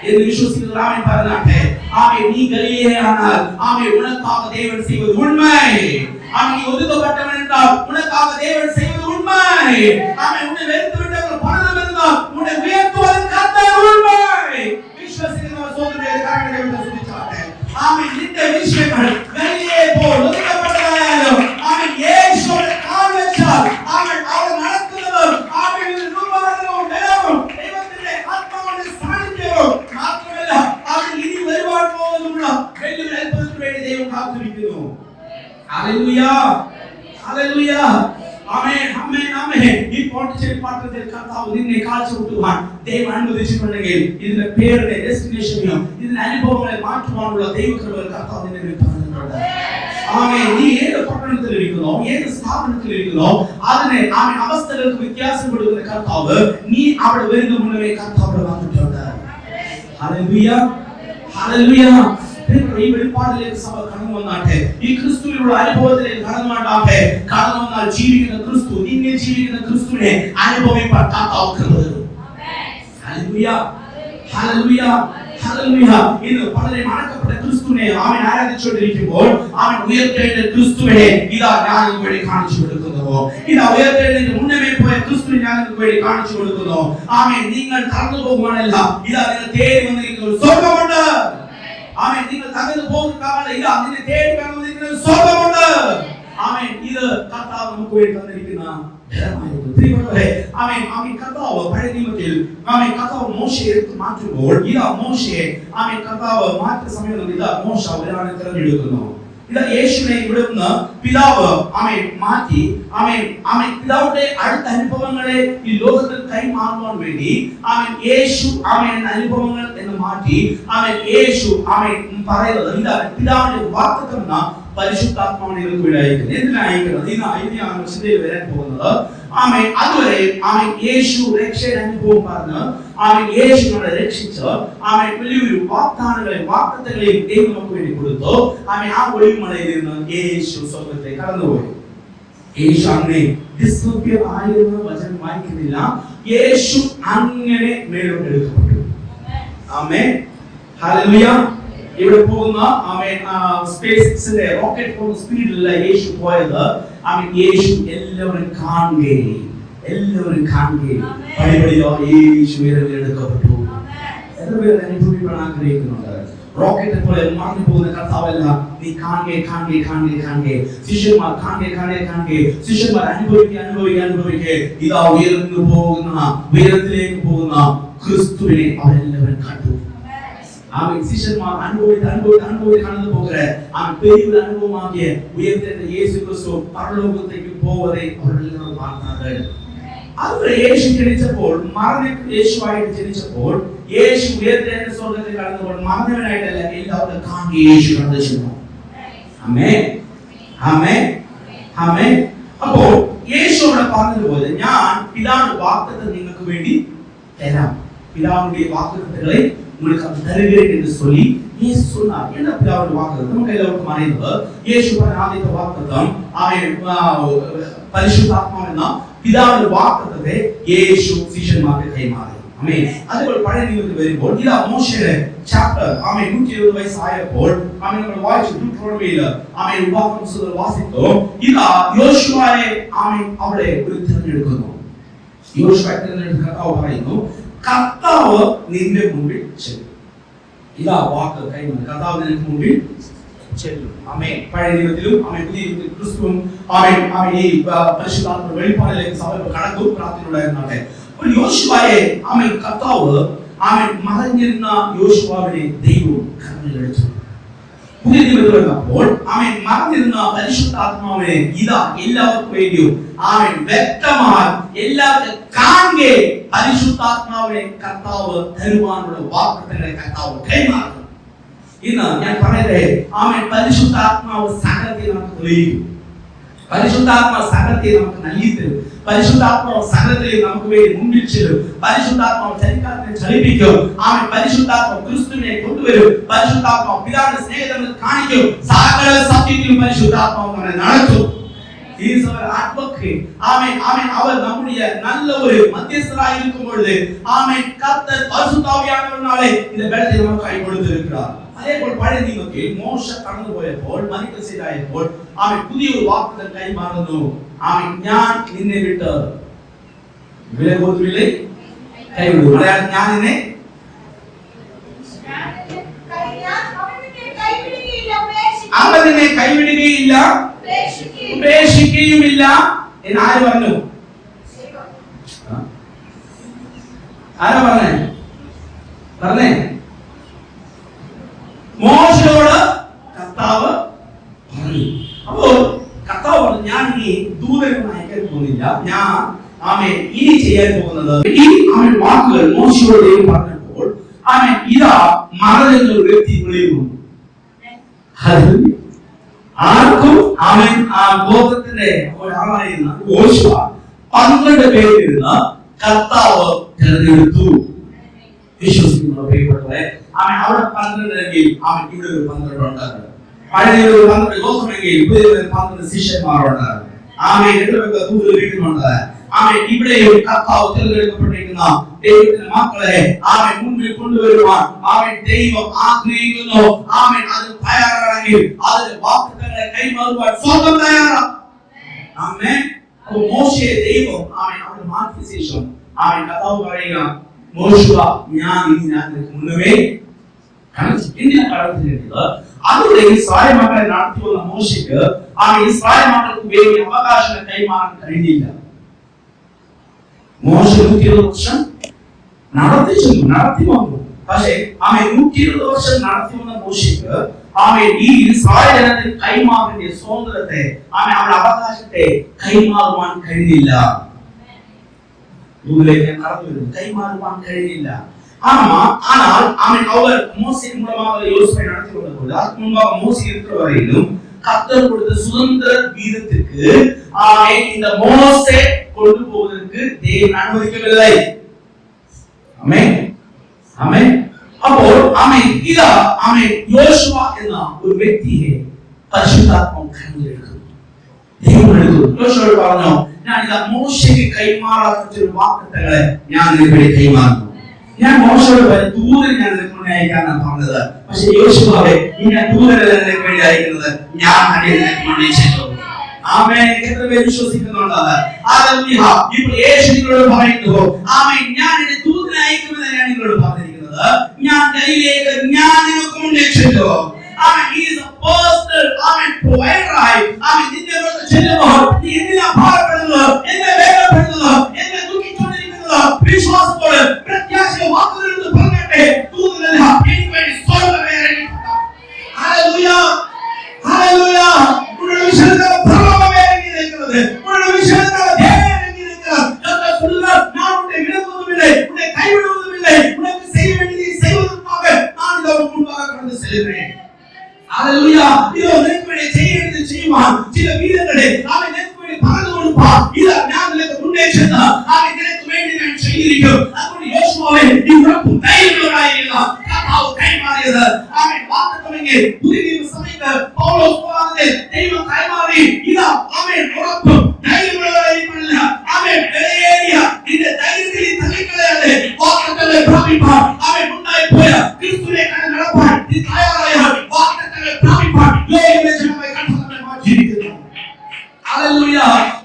എന്ന് വിശ്വസിക്കുന്ന ആമേൻ പറഞ്ഞാട്ടെ. ആമേൻ നീ ഗലീലയാണെങ്കിൽ ആമേൻ ഉനക്കാக தேவன் செய்வது உண்மை. ஆமேன் நீ ஒதுக்கப்பட்டவன் என்றால் உனக்காக தேவன் செய்வது உண்மை. ஆமேன் உன்னை வெறுத்து விட்டவர்கள் பணம் இருந்தால் உன்னை உயர்த்துவது கர்த்தர் உண்மை. விசுவாசிக்கிறவர் சோதனையை காரணத்தை விட்டு சுத்திச்சாட்டே. ஆமேன் இந்த விஷயங்கள் கலீலே போல் ஒதுக்கப்பட்டதாயாலும் ஆமேன் இயேசுவோட கால் வச்சால் ஆமேன் அவர் நடத்துகிறவர் ஆமேன் இந்த ரூபங்களும் நிலவும் தெய்வத்திலே ஆத்மாவோடு சாணிக்கிறோம். മാത്രമല്ല അവർ ഇനി വരുവാൻ പോകുന്ന വലിയ അത്ഭുതത്തിന് വേണ്ടി ദൈവം കാത്തിരിക്കുന്നു. ഹല്ലേലൂയ. ഹല്ലേലൂയ. ആമേൻ ആമേൻ ആമേൻ. ഈ പോണ്ടിച്ചേരി പട്ടണത്തിൽ കർത്താവ് നിന്നെ കാഴ്ച വെക്കുവാൻ ദൈവം അനുവദിച്ചിട്ടുണ്ടെങ്കിൽ ഇതിന്റെ പേരുടെ ഡെസ്റ്റിനേഷനെയും ഇതിന്റെ അനുഭവങ്ങളെ മാറ്റുവാനുള്ള ദൈവകൃപ കർത്താവ് നിന്നെ തന്നിട്ടുണ്ട്. ആമേൻ. നീ ഏത് പട്ടണത്തിലിരിക്കുന്നോ ഏത് സ്ഥാപനത്തിലിരിക്കുന്നോ അതിനെ ആമേൻ അവസ്ഥകൾക്ക് വ്യത്യാസം കൊടുക്കുന്ന കർത്താവ് നീ അവിടെ വരുന്ന മുന്നേ കർത്താവ് വന്നിട്ടുണ്ട്. ഹല്ലേലൂയ. ഹല്ലേലൂയ. ഈ വെളിപ്പാടിലേക്ക് സഭ കടന്നു വന്നാട്ടെ. ഈ ക്രിസ്തുവിലുള്ള അനുഭവത്തിലേക്ക് കടന്നു വന്നാട്ടെ. കടന്നു വന്നാൽ ജീവിക്കുന്ന ക്രിസ്തു നിന്നെ ജീവിക്കുന്ന ക്രിസ്തുവിനെ അനുഭവിപ്പാൻ കർത്താവ് കൃപ തരും. ഹല്ലേലൂയ. ഹല്ലേലൂയ. ഹല്ലേലൂയ. ഇന്ന് വളരെ മണക്കപ്പെട്ട ക്രിസ്തുവിനെ ആമേൻ ആരാധിച്ചുകൊണ്ടിരിക്കുമ്പോൾ ആമേൻ ഉയർത്തെഴുന്നേറ്റ ക്രിസ്തുവിനെ ഇതാ ഞാൻ നിങ്ങൾക്ക് വേണ്ടി കാണിച്ചു കൊടുക്കുന്നു. ഇതാ ഉയർത്തെഴുന്നേറ്റ് മുന്നമേ പോയ ക്രിസ്തുവിനെ ഞാൻ നിങ്ങൾക്ക് വേണ്ടി കാണിച്ചു കൊടുക്കുന്നു. ആമേൻ. നിങ്ങൾ തകർന്നു പോകുവാനല്ല ഇതാ നിങ്ങൾ തേടി വന്നിരിക്കുന്ന ഒരു സ്വർഗ്ഗമുണ്ട്. ആമേൻ. നിങ്ങൾ തകർന്നു പോകുന്നതാണ് ഇതാ നിന്നെ തേടി വന്നിരിക്കുന്ന ഒരു സ്വർഗ്ഗമുണ്ട്. ആമേൻ. ഇത് കർത്താവ് നമുക്ക് വേണ്ടി തന്നിരിക്കുന്ന ആമേൻ ആമേൻ. കർത്താവ് പഴയ നിയമത്തിൽ ആമേൻ കർത്താവ് മോശയെ എടുത്ത് മാറ്റുമ്പോൾ ഇതാ മോശയെ ആമേൻ കർത്താവ് മാറ്റിയ സമയത്ത് ഇതാ മോശ ഒരാളെ തിരഞ്ഞെടുക്കുന്നു. ഇതാ യേശുവിനെ ഇവിടെ നിന്ന് പിതാവ് ആമേൻ മാറ്റി ആമേൻ ആമേൻ പിതാവിന്റെ അടുത്ത അനുഭവങ്ങളെ ഈ ലോകത്തിൽ കൈമാറുവാൻ വേണ്ടി ആമേൻ യേശു ആമേൻ അനുഭവങ്ങൾ എന്ന് മാറ്റി ആമേൻ യേശു ആമേൻ പറയുന്നത് ഇതാ പിതാവിന്റെ വാഗ്ദത്തം പരിശുദ്ധാത്മാവിനെ നിങ്ങൾക്ക് ഇവിടെ അയക്കുന്നത്. എന്തിനാണ് അയക്കുന്നത്? ഇതിനാണ് ചിന്തയിൽ വരാൻ പോകുന്നത്. ആമേൻ അതുവരെ ആമേൻ യേശു രക്ഷയുടെ അനുഭവം പറഞ്ഞ് ആമേൻ യേശു നമ്മളെ രക്ഷിച്ച് ആമേൻ വലിയൊരു വാഗ്ദത്തങ്ങളെയും ദൈവം നമുക്ക് വേണ്ടി കൊടുത്തു. ആമേൻ ആ ഒളിമലയിൽ നിന്ന് യേശു സ്വർഗ്ഗത്തിലേക്ക് കടന്നുപോയി. യേശു അങ്ങനെ ഡിസപ്പിയർ ആയിരുന്ന വചനം വായിക്കുന്നില്ല. യേശു അങ്ങനെ മേലോട്ട് എടുക്കപ്പെട്ടു. Amen hallelujah. ഇവിടെ പോകുന്ന ആമേൻ സ്പേസിന്റെ റോക്കറ്റ് പോകുന്ന സ്പീഡിലുള്ള യേശു പോയത് ആമേൻ യേശു എല്ലാവരും കാണുകയും പടിപടിയോ യേശു എടുക്കപ്പെട്ടു. എത്ര പേര് അനുഭവിക്കാൻ ആഗ്രഹിക്കുന്നുണ്ട്? റോക്കറ്റ് പോലെ മറന്നു പോകുന്ന കർത്താവല്ല, നീ കാണുകെ ശിഷ്യന്മാർ കാണുകെ ശിഷ്യന്മാർ അനുഭവിക്കുക ഇതാ ഉയരത്തിലേക്ക് പോകുന്ന ക്രിസ്തുവിനെ അവരെല്ലാവരും കണ്ടു. ആമേൻ ശിഷ്യന്മാർ അനുഭവിച്ച് കടന്നു പോകരെ ആമേൻ പെരിയ അനുഭവമാക്കിയ ഉയരത്തിലെ യേശു ക്രിസ്തു പരലോകത്തേക്ക് പോവതെ അവരെല്ലാവരും பார்த்தார்கள். അതുവരെ യേശു ജനിച്ചപ്പോൾ യേശുവായിട്ട് ജനിച്ചപ്പോൾ യേശു ഉയരത്തിലെ സ്വർഗ്ഗത്തിൽ കടന്നപ്പോൾ മറന്നവനായിട്ടല്ല, എല്ലാവരും കാണുക യേശു കണ്ടിരുന്നു. ആമേൻ ആമേൻ ആമേൻ. അപ്പോൾ യേശു അവിടെ പറഞ്ഞതുപോലെ ഞാൻ പിതാവിന്റെ വാഗ്ദത്തം നിങ്ങൾക്ക് വേണ്ടി തരാം, പിതാവിന്റെ വാഗ്ദത്തങ്ങളെ உங்களுக்கு தருகிறேன் என்று சொல்லி இயேசு சொன்னார். என்ன பிதாவுடைய வாக்குத்தத்தம்? நமக்கு எல்லாருக்கும் அறிந்தது. இயேசு பண்ண ஆதித்த வாக்குத்தத்தம் பரிசுத்தாத்மாவென்னா பிதாவுடைய வாக்குத்தத்தத்தை இயேசு சீஷன்மாருக்கு கைமாறி. ஆமென். അതുപോലെ പഴയ നിയമത്തിൽ വരുമ്പോൾ ഇതാ മോശയുടെ ചാപ്റ്റർ 120 വയസ്സ് ആയപ്പോൾ നമ്മൾ വായിച്ചു ഡ്യൂട്ടറോണമിയിൽ ഉപാകമ പുസ്തകത്തിൽ വാസിച്ചു. ഇതാ യോശുവയെ അവിടെ ഒരു തിരഞ്ഞെടുക്കുന്നു. യോശുവയെ തിരഞ്ഞെടുത്ത കർത്താവ് പറയുന്നു, കർത്താവ് നിന്റെ മുമ്പിൽ ചെല്ലും. ഇതാ വാക്ക് കൈമാറി, കർത്താവ് നിനക്ക് മുമ്പിൽ ചെല്ലും. ആമേൻ. പഴയ നിയമത്തിലും പുതിയ നിയമത്തിലും ക്രിസ്തുവും ഈ പരിശുദ്ധാത്മ വെളിപ്പാടിലേക്ക് സഭ കടക്കും പ്രാർത്ഥനയുണ്ടായിരുന്നാട്ടെ. അപ്പോൾ യോശുവയെ കർത്താവ് മറഞ്ഞിരുന്ന യോശുവാവിനെ ദൈവം കണ്ണിലെടുത്തു. പുതിയ നിയമത്തിൽ വന്നപ്പോൾ മറഞ്ഞിരുന്ന പരിശുദ്ധാത്മാവിനെ ഇതാ എല്ലാവർക്കും വേണ്ടിയും വ്യക്തമായി എല്ലാവർക്കും കാണുകെ പരിശുദ്ധാത്മാവിനെ കർത്താവ് തരുവാനുള്ള വാഗ്ദത്തങ്ങളെ കർത്താവ് കൈമാറുന്നു. ഇന്ന് ഞാൻ പറയട്ടെ, പരിശുദ്ധാത്മാവ് സകലത്തെ നമുക്ക് തെളിയിക്കും. പരിശുദ്ധാത്മാ സകലത്തെ നമുക്ക് നൽകി തരും. പരിശുദ്ധാത്മാവ് സകലത്തെ നമുക്ക് വേണ്ടി മുമ്പിൽ ചെല്ലും. പരിശുദ്ധാത്മാവ് ചരിത്രത്തെ ചലിപ്പിക്കും. പരിശുദ്ധാത്മാവ് ക്രിസ്തുവിനെ കൊണ്ടുവരും. പരിശുദ്ധാത്മാവ് പിതാവിന്റെ സ്നേഹത്തെ കാണിക്കും. സകല സത്യത്തിലും പരിശുദ്ധാത്മാവ് നമ്മളെ നടത്തും. അവർ നമ്മുടെ നല്ല ഒരു മധ്യസ്ഥരായിരിക്കുമ്പോഴേ കർത്തർ പരിശുദ്ധാവിയാനവനാലെ இந்த ബലത്തെ നമുക്ക് കൈ കൊടുത്തിരിക്കുകയാണ്. അതേപോലെ പഴയ നിയമത്തിൽ മോശ കടന്നുപോയപ്പോൾ മരിക്കസിലായപ്പോൾ പുതിയൊരു വാഗ്ദത്തം കൈമാറുന്നു. ഞാൻ നിന്നെ വിട്ട് വില കൊടുത്തില്ലേ കൈവിടും. അതായത് ഞാൻ നിന്നെ അവൻ നിന്നെ കൈവിടുകയില്ല ഉപേക്ഷിക്കുകയുമില്ല എന്ന് ആര് പറഞ്ഞു? ആരാ പറഞ്ഞേ? മോശയോട് കർത്താവ് പറഞ്ഞു. അപ്പോ കർത്താവ് പറഞ്ഞു, ഞാൻ ഇനി ദൂതരൊന്നും അയക്കാൻ പോകുന്നില്ല, ഞാൻ ഇനി ചെയ്യാൻ പോകുന്നത് ഈ വാക്കുകൾ മോശയോട് പറഞ്ഞപ്പോൾ ഇതാ മറഞ്ഞ ഒരു വ്യക്തി വിളിക്കുന്നു. ആർക്കും ഗോത്രത്തിന്റെ ഒരാളായിരുന്ന യോശുവ 12 പേരിരുന്ന് കർത്താവ് തിരഞ്ഞെടുത്തു. വിശ്വസിക്കുന്ന പ്രിയപ്പെട്ടവരെ, അവിടെ 12 എങ്കിൽ ഇവിടെ ഒരു 12 ഉണ്ട്. പഴയ ഒരു 12 ഗോത്രമെങ്കിൽ പുതിയ 12 ശിഷ്യന്മാരുണ്ട്. വീട്ടിലുണ്ട്. ഇവിടെയും കർത്താവ് തിരഞ്ഞെടുക്കപ്പെട്ടിരിക്കുന്ന ദൈവത്തിന്റെ മക്കളെ മുൻപിൽ കൊണ്ടുവരുവാൻ ദൈവം ആഗ്രഹിക്കുന്നു. അത് തയ്യാറാണെങ്കിൽ അതിന്റെ വാഗ്ദത്തങ്ങളെ കൈമാറുവാൻ സ്വന്തം തയ്യാറാണ്. മോശയെ ദൈവം അവിടെ മാറ്റിയ ശേഷം കർത്താവ് പറയുക, മോശുവ ഞാൻ മുന്നമേ എന്തിനാ കടത്തിയത്? അതുകൊണ്ട് ഇസ്രായേൽ മക്കളെ നടത്തി വന്ന മോശയ്ക്ക് ഇസ്രായേൽ മക്കൾക്ക് വേണ്ടി അവകാശങ്ങൾ കൈമാറാൻ കഴിഞ്ഞില്ല. മോശ 120 വർഷം നടത്തി വന്നു. പക്ഷേ 120 വർഷം നടത്തി വന്ന മോശയ്ക്ക് ഈ ഇസ്രായേൽ ജനത്തിന് കൈമാറിന്റെ സ്വാതന്ത്ര്യത്തെ അവരുടെ അവകാശത്തെ കൈമാറുവാൻ കഴിഞ്ഞില്ല. കൈമാറുവാൻ കഴിഞ്ഞില്ല. ஆனால் அவர் மோசே மூலமாக யோசுவை நடத்தி வந்தபோது அதுக்கு முன்பாக மோசே இருக்கிற வரையிலும் கர்த்தர் கொடுத்த சுதந்திர வீதத்திற்கு இந்த மோசே கொண்டு போவதற்கு தேவன் அனுமதிக்கவில்லை. ஆமென் ஆமென். അപ്പോൾ ആമേൻ ഇതാ ആമേൻ യോശുവ എന്ന ഒരു വ്യക്തിയെ പരിശുദ്ധാത്മാവ് കയ്യിലെടുത്തു. ദൈവം എടുത്തു. യോശുവയോട് പറഞ്ഞു, ഞാൻ ഇതാ മോശയ്ക്ക് കൈമാറാത്ത ചില വാഗ്ദത്തങ്ങളെ ഞാൻ നിനക്ക് കൈമാറുന്നു. ഞാൻ മോശയോട് പറഞ്ഞ ദൂതൻ ഞാൻ നിനക്ക് മുന്നേ അയക്കാനാണ് പറഞ്ഞത്. പക്ഷെ യോശുവേ, ഇനി ദൂതനല്ല നിനക്ക് വേണ്ടി അയക്കുന്നത്, ഞാൻ നിനക്ക് മുന്നേ ചെയ്തു. ആമേൻ. എത്ര പേര് വിശ്വസിക്കുന്നുണ്ട്? ഹല്ലേലൂയ. ഇപ്പോൾ യേശു നിങ്ങളോട് പറയുന്നു, ആമേൻ, ഞാൻ എന്റെ ദൂതനെ അയക്കുമെന്ന് ഞാൻ നിങ്ങളോട് പറഞ്ഞിരിക്കുന്നത്. ഞാൻ ഗലീലയിലേക്ക് ഞാൻ നിങ്ങൾക്ക് മുന്നേ ചെയ്തു. ആമേൻ. He is a personal amen provider ആയി. ആമേൻ. നിന്റെ അടുത്ത് ചെല്ലുമ്പോൾ നീ എന്തിനാ ഭാരപ്പെടുന്നത്, എന്നെ വേദനപ്പെടുന്നത്, എന്നെ ദുഃഖിച്ചുകൊണ്ടിരിക്കുന്നത്, വിശ്വാസത്തോടെ പ്രത്യാശയെ വാക്കുകളെടുത്ത് പറഞ്ഞിട്ട് ദൂതനല്ല എനിക്ക് വേണ്ടി സ്വർഗ്ഗമേ ഇറങ്ങിയിട്ടുണ്ട്. Hallelujah hallelujah. ഉടനെ വിശ്വസിക്കുന്ന പ്രലോഭമേ ഇറങ്ങിയിരിക്കുന്നത്, ഉടനെ വിശ്വസിക്കുന്ന ദേവൻ ഇറങ്ങിയിരിക്കുന്നത്. ഞാൻ ഉടനെ വിടുന്നതുമില്ലേ, ഉടനെ കൈവിടുന്നതുമില്ലേ, ഉടനെ செய்ய வேண்டியதை செய்வதற்காக நான் இதோ முன்பாக கடந்து செல்கிறேன். ഹല്ലേലൂയ. இதோ നിനക്ക് വേണ്ടി ചെയ്യേണ്ടത് ചെയ്യുവാൻ ചില വീരങ്ങളെ അവൻ നിനക്ക് വേണ്ടി പറഞ്ഞു കൊടുപ്പാൻ. ഇതാ ഞാൻ നിനക്ക് മുന്നേ ചെന്ന് അവൻ നിനക്ക് വേണ്ടി ഞാൻ ചെയ്തിരിക്കും. അതുകൊണ്ട് യോശുവേ, നീ ഉറപ്പും ധൈര്യമുള്ളവനായിരിക്കുക. കർത്താവ് കൈമാറിയത് അവൻ വാഗ്ദത്തമെങ്കിൽ പുതിയ നിയമസഭയ്ക്ക് പൗലോസ് പറഞ്ഞത് ദൈവം കൈമാറി. ഇതാ അവൻ ഉറപ്പും ധൈര്യമുള്ളവനായിരിക്കില്ല. അവൻ വിലയേറിയ നിന്റെ ധൈര്യത്തിൽ തള്ളിക്കളയാതെ വാഗ്ദത്തങ്ങളെ പ്രാപിപ്പാൻ അവൻ ഉണ്ടായി പോയ ക്രിസ്തുവിനെ കണ്ട് നടപ്പാൻ നീ തയ്യാറായാൽ വാഗ്ദത്തങ്ങളെ പ്രാപിപ്പാൻ ലോകത്തിലെ ജനങ്ങളെ കണ്ടവനെ മാറ്റിയിരിക്കുന്നു. ഹല്ലേലൂയ.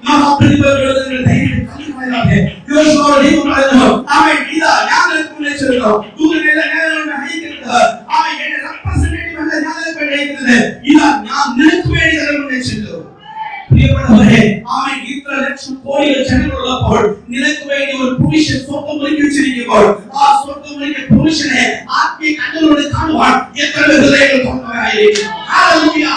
മഹാപ്രതിഭകളുടെ ധൈര്യം കല്ലുകളാതെ യോശുവ ദൈവം പറഞ്ഞു, അവൻ ഇതാ ഞാൻ നിനക്ക് മുന്നേ ചെല്ലുന്നു. ദൂതനെല്ലാം ഞാൻ നിന്നെ അയക്കുന്നത്. അവൻ എന്റെ റെപ്രസെന്റേറ്റീവ് അല്ല ഞാൻ നിനക്ക് വേണ്ടി അയക്കുന്നത്. ഇതാ ഞാൻ നിനക്ക് വേണ്ടി അതിന് മുന്നേ ചെല്ലുന്നു. പ്രിയപ്പെട്ടവരെ, അവൻ ഇത്ര ലക്ഷം കോടികൾ ജനങ്ങളുള്ളപ്പോൾ നിനക്ക് വേണ്ടി ഒരു പ്രൊവിഷൻ സ്വർഗ്ഗം ഒരുക്കി വെച്ചിരിക്കുമ്പോൾ ആ സ്വർഗ്ഗം ഒരുക്കിയ പ്രൊവിഷനെ ആത്മീയ കണ്ണുകളോട് കാണുവാൻ എത്ര ഹൃദയങ്ങൾ തുറന്നവരായിരിക്കും. ഹല്ലേലൂയ.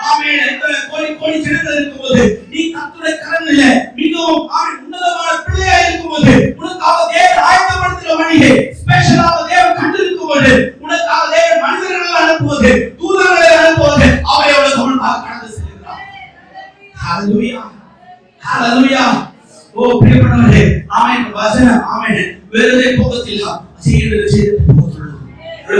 ആമേൻ. എത്ര കോടി കോടി ജനങ്ങൾ ഇരിക്കുമ്പോൾ നീ കർത്തരുടെ കരങ്ങളിലെ മികവും ഉന്നതമായ പിള്ളയായിരിക്കുമ്പോൾ ഉനക്കാக தேவன் ஆயத்தப்படுத்தின வழியை ஸ்பெஷலாக தேவன் கண்டிருக்குമ്പോൾ உனக்காக தேவன் மனிதர்களை அனுப்புவது, தூதர்களை அனுப்புவது, அவையோட தமிழ்பாக கடந்து செல்கிறார். ஹல்லேலூயா ஹல்லேலூயா. ഓ പ്രിയപ്പെട്ടവരെ, ആമേൻ. വചനം ആമേൻ വെറുതെ പോകത്തില്ല, ചെയ്യേണ്ടത് ചെയ്തിട്ട് പോകത്തുള്ളൂ.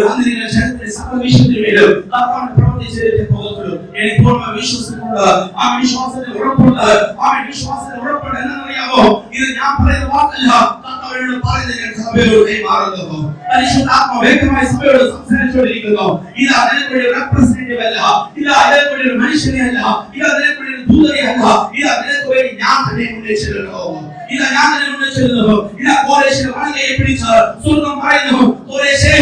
വന്നിരിക്കുന്ന ജനത്തിന്റെ സകല വിഷയത്തിലും കർത്താവിന്റെ പ്രവൃത്തി ചെയ്തിട്ട് പോകത്തുള്ളൂ. എനിക്ക് വിശ്വസിക്കുന്നുണ്ട്, ആ വിശ്വാസത്തിൽ ഉറപ്പുണ്ട്. ആ വിശ്വാസത്തിൽ ഉറപ്പുണ്ട്. എന്നറിയാമോ, ഇത് ഞാൻ പറയുന്ന വാക്കല്ല, കർത്താവിനോട് പറയുന്നത് സഭയോട് കൈമാറുന്നു. പരിശുദ്ധാത്മാവ് വ്യക്തമായി സഭയോട് സംസാരിച്ചുകൊണ്ടിരിക്കുന്നു. ഇത് അതിനെക്കൂടി റെപ്രസെന്റേറ്റീവ് അല്ല, ഇത് അതിനെക്കൂടി ഒരു മനുഷ്യനെ അല്ല, ഇത് അതിനെക്കൂടി ഒരു ദൂതനെ അല്ല, ഇത് അതിനെക്ക് വേണ്ടി ഞാൻ തന്നെ മുന്നേ ചെല്ലുന്നു. ഇതാ ഞാൻ തന്നെ മുന്നേ ചെല്ലുന്നു. ഇതാ കോരേശിന്റെ വലങ്കയെ പിടിച്ച് സ്വർഗ്ഗം പറയുന്നു, കോരേശേ,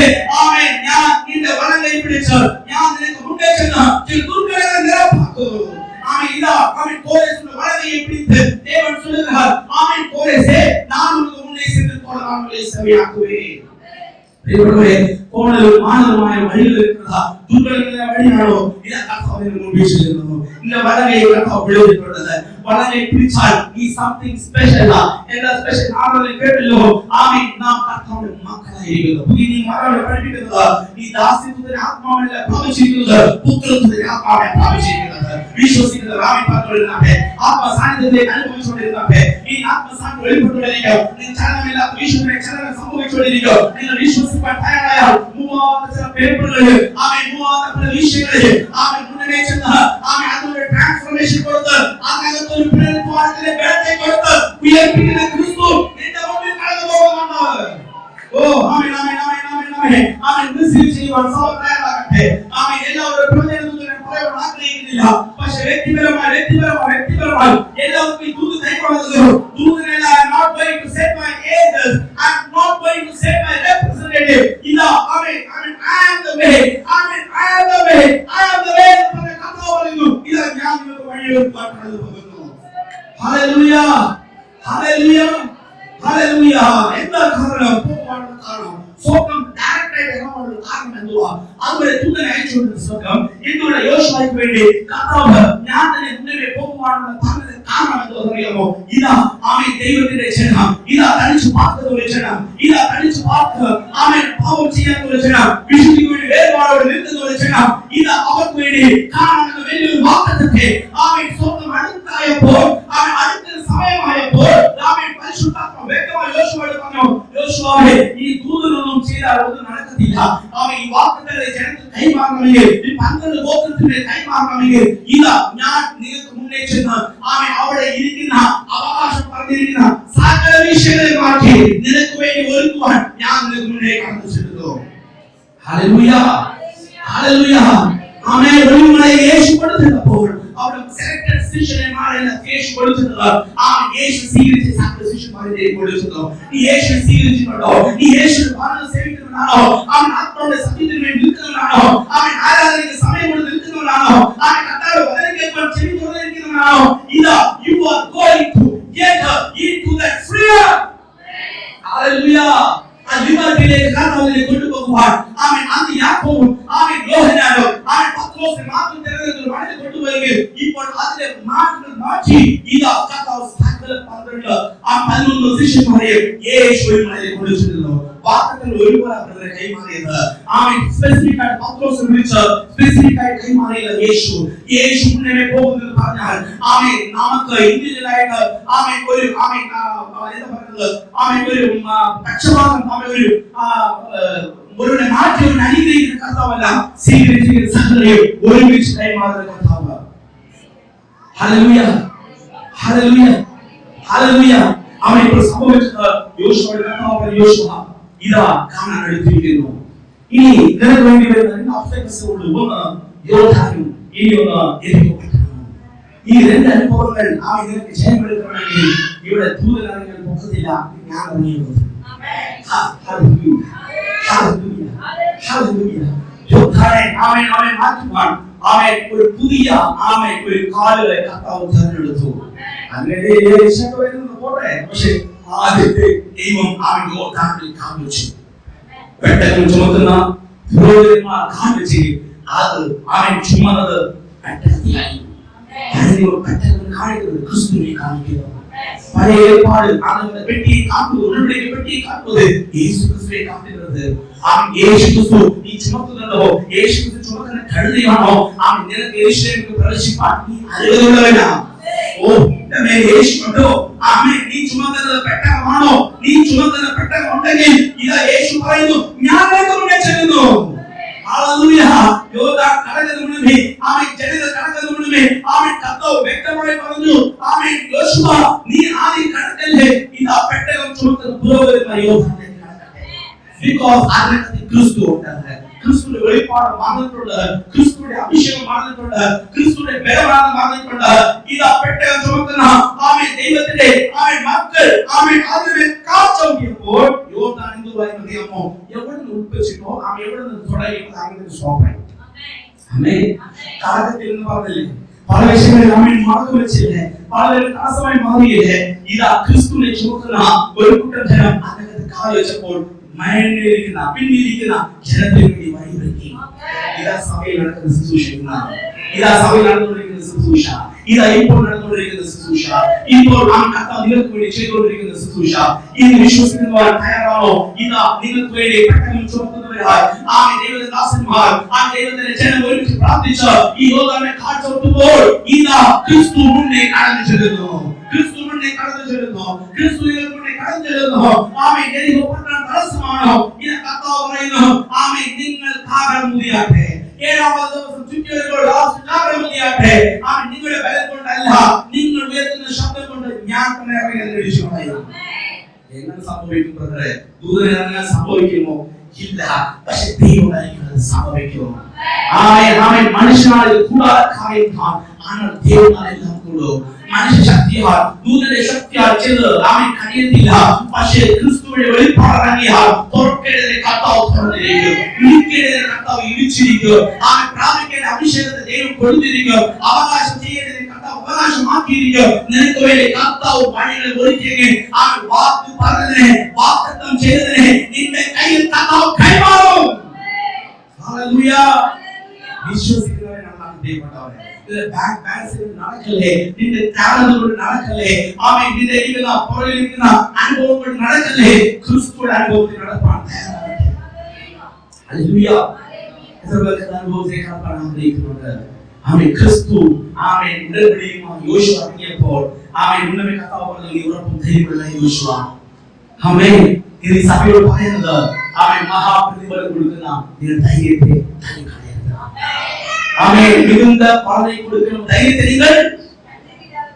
ആമേൻ, ഞാൻ നിന്റെ വലങ്കയെ പിടിച്ച് ഞാൻ നിനക്ക് മുന്നേ ചെന്ന് ചില ദുർഘടങ്ങൾ നിരപ്പാക്കും. ആമേൻ. ഇതാ അവൻ കോരേശിന്റെ വലങ്കയെ പിടിച്ച് ദേവൻ சொல்லுகிறார், ஆமென் கோரேசே, நான் உனக்கு முன்னே சென்று போராடுவதை செவியாக்குவேன். പ്രിയപ്പെട്ടവരെ, കോണലും മാനവുമായ വഴികൾ இருக்கிறதா? ദുർഘടങ്ങളുടെ വഴിയാണോ? ഇതാ കർത്താവിന്റെ മുൻപിൽ ചെല്ലുന്നു. இந்த വലങ്കയെ കർത്താവ് പിടിച്ചിട്ടുള്ളത്. വലങ്കയെ പിടിച്ചാൽ ഈ സംതിങ് സ്പെഷ്യൽ ആ. എന്താ സ്പെഷ്യൽ ആണെന്ന് കേട്ടല്ലോ. ആമേൻ. നാം കർത്താവിന്റെ മക്കളായിരിക്കുന്നു. പുതിയ മക്കളെ പഠിപ്പിക്കുന്നത് ഈ ദാസ്യത്തിന്റെ ആത്മാവിനെ പ്രാപിച്ചിരിക്കുന്നത്, പുത്രത്വത്തിന്റെ ആത്മാവിനെ പ്രാപിച്ചിരിക്കുന്നത്. വിശ്വസിക്കുന്നത് ആമേൻ പറഞ്ഞുകൊണ്ടിരുന്നാട്ടെ, ആത്മ സാന്നിധ്യത്തെ അനുഭവിച്ചുകൊണ്ടിരുന്നാട്ടെ. ഈ ആത്മ സാന്നിധ്യം വെളിപ്പെട്ടുകൊണ്ടിരിക്കും. നിങ്ങൾ ചലനമില്ലാത്ത വിശ്വസിനെ ചലനം സംഭവിച്ചുകൊണ്ടിരിക്കും. നിങ്ങൾ വിശ്വസിക്കാൻ തയ്യാറായാൽ മൂവാത്ത ചില പേപ്പറുകളിൽ ആമേൻ മൂവാത്ത പല വിഷയങ്ങളിൽ ആമേൻ മുന്നേ ചെന്ന് ആമേൻ അതിനൊരു ട്രാൻസ്ഫോർമേഷൻ കൊടുത്ത് അങ്ങനത്തൊരു പുനരുദ്ധാനത്തിന്റെ ബലത്തെ കൊടുത്ത് ഉയർപ്പിക്കുന്ന ക്രിസ്തു നിന്റെ മുമ്പിൽ കടന്നു പോകുന്നുണ്ട്. ഓ ആമേൻ ആമേൻ ആമേൻ ആമേൻ ആമേൻ ആമേൻ റിസീവ് ചെയ്യുവാൻ സഭ തയ്യാറാകട്ടെ. ആമേൻ. എല്ലാവരും പ്രവചനത്തിനെ പറയാൻ ആഗ്രഹിക്കുന്നില്ല, പക്ഷെ വ്യക്തിപരമായി എല്ലാവർക്കും ദൂത് കൈക്കൊള്ളുന്നു. ദൂതനല്ല, I am not going to set my angels, I am not going to set my representative. ഇതാ ആമേൻ ആമേൻ I am the way, amen I am the way, I am the way എന്ന് കർത്താവ് പറയുന്നു. ഇതാ ഞാൻ നിങ്ങൾക്ക് വഴിയൊരുക്കാൻ കടന്നു പോകുന്നു. Hallelujah hallelujah hallelujah. എന്താ കാരണം? പോകുവാനുള്ള കാരണം സ്വർഗ്ഗം ഡയറക്റ്റ് ആയിട്ട് ഇറങ്ങാനുള്ള കാരണം എന്തുവാ? അതുവരെ ദൂതനെ അയച്ചുകൊണ്ടിരുന്ന സ്വർഗ്ഗം എന്തുകൊണ്ട് യോശുവയ്ക്ക് വേണ്ടി കർത്താവ് ഞാൻ തന്നെ മുന്നേ പോകുവാനുള്ള കാരണം എന്താണെന്ന് അറിയാമോ? ഇതാ ആമേൻ ദൈവത്തിന്റെ ജനം, ഇതാ തനിച്ച് പാർക്കുന്ന ഒരു ജനം, ഇതാ തനിച്ച് പാർക്ക് ആമേൻ പാപം ചെയ്യാത്ത ഒരു ജനം, വിശുദ്ധിക്ക് വേണ്ടി വേർപാടോടെ നിൽക്കുന്ന ഒരു ജനം, ഇതാ അവർക്ക് വേണ്ടി കാണാമെന്ന വലിയൊരു വാഗ്ദത്തം കൈമാറണമെങ്കിൽ ഇതാ ഞാൻ നിങ്ങൾക്ക് മുന്നേ ചെന്ന് അവിടെ ഇരിക്കുന്ന അവകാശം പറഞ്ഞിരിക്കുന്ന സകല വിഷയങ്ങളെ മാറ്റി നിനക്ക് വേണ്ടി ഒരുക്കുവാൻ ഞാൻ നിനക്ക് മുന്നേ കടന്നു ചെല്ലുന്നു. ഹല്ലേലൂയ, ഹല്ലേലൂയ. ആമേൻ. ഒരുവനെ യേശു കൊടുത്തപ്പോൾ അവിടെ സെലക്ടഡ് ശിഷ്യന്മാരെന്ന യേശു കൊടുത്തത് യേശു സ്വീകരിച്ച സകല ശിഷ്യന്മാരെ കൊടുത്തത്. ഈ യേശു സ്വീകരിച്ചിട്ടുണ്ടോ? ഈ യേശു പറഞ്ഞ സേവിക്കുന്നവനാണോ? അവൻ ആത്മാവിന്റെ സത്യത്തിന് വേണ്ടി നിൽക്കുന്നവനാണോ? അവൻ ആരാധനയ്ക്ക് സമയം കൊടുത്ത് നിൽക്കുന്നവനാണോ? അവൻ കർത്താവ് വചനം കേൾക്കാൻ ചെവി തുറന്നിരിക്കുന്നവനാണോ? ഇതാ you are going to enter into that freedom. Hallelujah. ആ ലിബർട്ടിയിലേക്ക് കർത്താവിനെ കൊണ്ടുപോകുവാൻ അന്ന് യാക്കോബും യോഹന്നാനും പത്രോസും മാത്രം തിരഞ്ഞെടുത്ത് വഴി കൊണ്ടുപോയെങ്കിൽ ഇപ്പോൾ അതിലെ മാറ്റി ഇതാ കർത്താവ് സകല 11 ശിഷ്യന്മാരെ യേശുവിനെ കൊണ്ടുചെല്ലുന്നു. വാക്യത്തിൽ ഒരുപോലെ അവരെ കൈമാറിയത് സ്പെസിഫിക് ആയിട്ട് പത്രോസ് വിളിച്ച് സ്പെസിഫിക് ആയിട്ട് കൈമാറിയത് യേശു മുന്നേ പോകുന്നത് പറഞ്ഞാൽ നമുക്ക് ഇന്ത്യയിലായിട്ട് ഒരു എന്താ പറയുന്നത് ഒരു പക്ഷപാതം ഒരു മാറ്റി ഒരു അനുഗ്രഹിക്കുന്ന കർത്താവല്ല, സ്വീകരിച്ചിരിക്കുന്ന സകലരെ ഒരുമിച്ച് കൈമാറുന്ന കർത്താവ്. Hallelujah, hallelujah, hallelujah. ഇപ്പോൾ സംഭവിച്ചത് യോശുവയുടെ യോശുവ ഇതാ കാണാൻ എടുത്തിരിക്കുന്നു. ഇനി നിനക്ക് വേണ്ടി വരുന്ന ഒബ്സ്റ്റക്കിൾസ് ഉള്ളൂ. ഒന്ന് യോർദാനും ഇനി ഒന്ന് യെരിക്കോ പട്ടണവും. ഈ രണ്ട് അനുഭവങ്ങൾ നിനക്ക് ജയമെടുക്കണമെങ്കിൽ ഇവിടെ ദൂതൻ ഇറങ്ങാൻ പോകത്തില്ല, ഞാൻ ഇറങ്ങിയത്. Hallelujah, hallelujah, hallelujah. യോർദാനെ മാറ്റുവാൻ ഒരു പുതിയ ഒരു കാലുകളെ കർത്താവ് തിരഞ്ഞെടുത്തു. അങ്ങനെ പോട്ടെ, പക്ഷെ ആദ്യത്തെ ദൈവം യോർദാനിൽ കാണിച്ചു. പെട്ടെന്ന് ചുമക്കുന്ന പുരോഹിതന്മാർ കാണിച്ച് അത് ചുമന്നത് പെട്ടെന്നായി. പെട്ടെന്ന് കാണിക്കുന്നത് ക്രിസ്തുവിനെ കാണിക്കുന്നു. പഴയ ഏർപ്പാട് പെട്ടിയെ കാട്ടുന്നത് യേശു ക്രിസ്തുവെ കാട്ടുന്നത്. യേശു ക്രിസ്തു നീ ചുമക്കുന്നുണ്ടോ? യേശു ക്രിസ്തു ചുമക്കുന്ന കഴുതയാണോ? നിനക്ക് യേശുവിനെ പ്രവേശിപ്പാൻ നീ അർഹതയുള്ളവനാ. യേശുണ്ടോ? നീ ചുമക്കുന്നത് പെട്ടകമാണോ? നീ ചുമക്കുന്ന പെട്ടകം ഉണ്ടെങ്കിൽ ഇതാ യേശു പറയുന്നു, ഞാൻ നിനക്ക് മുന്നേ ചെല്ലുന്നു. ഹല്ലേലൂയ. യോർദാൻ കടലിന് മുന്നേ ജനങ്ങൾ കടലിന് മുന്നേ കർത്താവ് വ്യക്തമായി പറഞ്ഞു, യോശുവ നീ ആദ്യം കടക്കല്ലേ, ഇതാ പെട്ടകം ചുമക്കുന്ന പുരോഹിതന്മാർ യോർദാനിലേക്ക് കടക്കട്ടെ. ബിക്കോസ് അതിനകത്ത് ക്രിസ്തു ഉണ്ട്. ക്രിസ്തുവിന്റെ വെളിപ്പാട് മാറിയിട്ടുണ്ട്, ക്രിസ്തുവിന്റെ അഭിഷേകം മാറിയിട്ടുണ്ട്, ക്രിസ്തുവിന്റെ ബലമാണ് മാറിയിട്ടുണ്ട്. ഇതാ പെട്ടകം ചുമക്കുന്ന ദൈവത്തിന്റെ മക്കൾ അതിനെ കാച്ചോക്കിയപ്പോൾ യോർദാൻ എന്തുവായി അറിയാമോ? എവിടെ നിന്ന് ഉൾപ്പിച്ചിട്ടോ എവിടെ നിന്ന് തുടങ്ങിയത് അങ്ങനെ സ്റ്റോപ്പായി. കാലത്തിൽ എന്ന് പറഞ്ഞില്ലേ, പല വിഷയങ്ങളിൽ മറന്നു വെച്ചില്ലേ, പലരും തടസ്സമായി മാറിയില്ലേ. ഇതാ ക്രിസ്തുവിനെ ചുമക്കുന്ന ഒരു കൂട്ടം ജനം അതിനകത്ത് കാല് വെച്ചപ്പോൾ പിന്നിരിക്കുന്ന ജനത്തിന് വേണ്ടി വഴിവെക്കി. ഇതാ സഭയിൽ നടക്കുന്ന ശുശ്രൂഷ, ഇതാ സഭയിൽ നടന്നുകൊണ്ടിരിക്കുന്ന ശുശ്രൂഷ, ഇതാ ഇപ്പോൾ നടന്നുകൊണ്ടിരിക്കുന്ന ശുശ്രൂഷ, ഇപ്പോൾ കർത്താവ് നിങ്ങൾക്ക് വേണ്ടി ചെയ്തുകൊണ്ടിരിക്കുന്ന ശുശ്രൂഷ. ഇന്ന് വിശ്വസിക്കുന്നവർ തയ്യാറാണോ? ഇതാ നിങ്ങൾക്ക് വേണ്ടി പെട്ടെന്ന് ചുമക്കുന്നവരായി ദൈവദാസന്മാർ ദൈവത്തിന്റെ ജനം ഒരുമിച്ച് പ്രാർത്ഥിച്ച് ഈ യോർദാനെ കാഴ്ചവെക്കുമ്പോൾ ഇതാ ക്രിസ്തു മുന്നേ കടന്നു ചെല്ലുന്നു. ക്രിസ്തു മുന്നേ കടന്നു ചെല്ലുന്നു. ക്രിസ്തു മുന്നേ കടന്നു ചെല്ലുന്നു. യെരിഹോ പട്ടണം തടസ്സമാണോ? ഇത് കർത്താവ് പറയുന്നു, നിങ്ങൾ കാകരമുതിയാട്ടെ. ഏഴാമത്തെ ദിവസം ചുറ്റിയവരോട് കാകരമുതിയാട്ടെ. നിങ്ങളുടെ ബലം കൊണ്ടല്ല, നിങ്ങൾ ഉയർത്തുന്ന ശബ്ദം കൊണ്ട് ഞാൻ തന്നെ ഇറങ്ങി. എങ്ങനെ സംഭവിക്കും ബ്രദറെ? ദൂതൻ ഇറങ്ങാൻ സംഭവിക്കുമോ? ഇല്ല. പക്ഷെ ദൈവം സംഭവിക്കുമോ? മനുഷ്യനാണ് കൂടാരക്കാരൻ, ദൈവമെല്ലാം കൂടും. മനുഷ്യ ശക്തിയാൽ ദൂതന്റെ ശക്തിയാൽ ചെയ്ത് കഴിയത്തില്ല. പക്ഷേ ക്രിസ്തുവിന്റെ വെളിപ്പാടിറങ്ങിയാൽ തുറക്കേണ്ടതിനെ കർത്താവ് തുറന്നിരിക്കും, ഇടിക്കേണ്ടതിനെ കർത്താവ് ഇടിച്ചിരിക്കും. പ്രാപിക്കേണ്ട അഭിഷേകത്തെ ദൈവം കൊടുത്തിരിക്കും, അവകാശം ചെയ്യേണ്ടതിനെ കർത്താവ് അവകാശമാക്കിയിരിക്കും. നിനക്ക് വേണ്ടി കർത്താവ് വഴികൾ ഒരുക്കിയെങ്കിൽ വാക്ക് പറഞ്ഞതിനെ വാഗ്ദത്തം ചെയ്തതിനെ നിന്റെ കയ്യിൽ കർത്താവ് കൈമാറും. ഹല്ലേലൂയ. വിശ്വസിക്കുന്നവരാണ് ദൈവപ്പെട്ടവരെ. നടക്കല്ലേ, നിന്റെ ത്യാഗം കൊണ്ട് നടക്കല്ലേ, നിന്റെ പുറകിലിരിക്കുന്ന അനുഭവം കൊണ്ട് നടക്കല്ലേ, ക്രിസ്തുവിന്റെ അനുഭവത്തിൽ നടപ്പാൻ തയ്യാറാകട്ടെ. ഹല്ലേലൂയ. അനുഭവത്തെ നടപ്പാൻ ആഗ്രഹിക്കുന്നുണ്ട്. ക്രിസ്തു യോശുവ ഇറങ്ങിയപ്പോൾ ഉന്നമേ കർത്താവ് പറഞ്ഞു, നീ ഉറപ്പും ധൈര്യമുള്ള യോശുവ. ഇത് സഭയോട് പറയുന്നത് മഹാപ്രതിഫലം കൊടുക്കുന്ന നിന്റെ ധൈര്യത്തെ കളയരുത്. ஆமென். மிகுந்த பலனை கொடுக்கும் தைரியத்தை நீங்கள்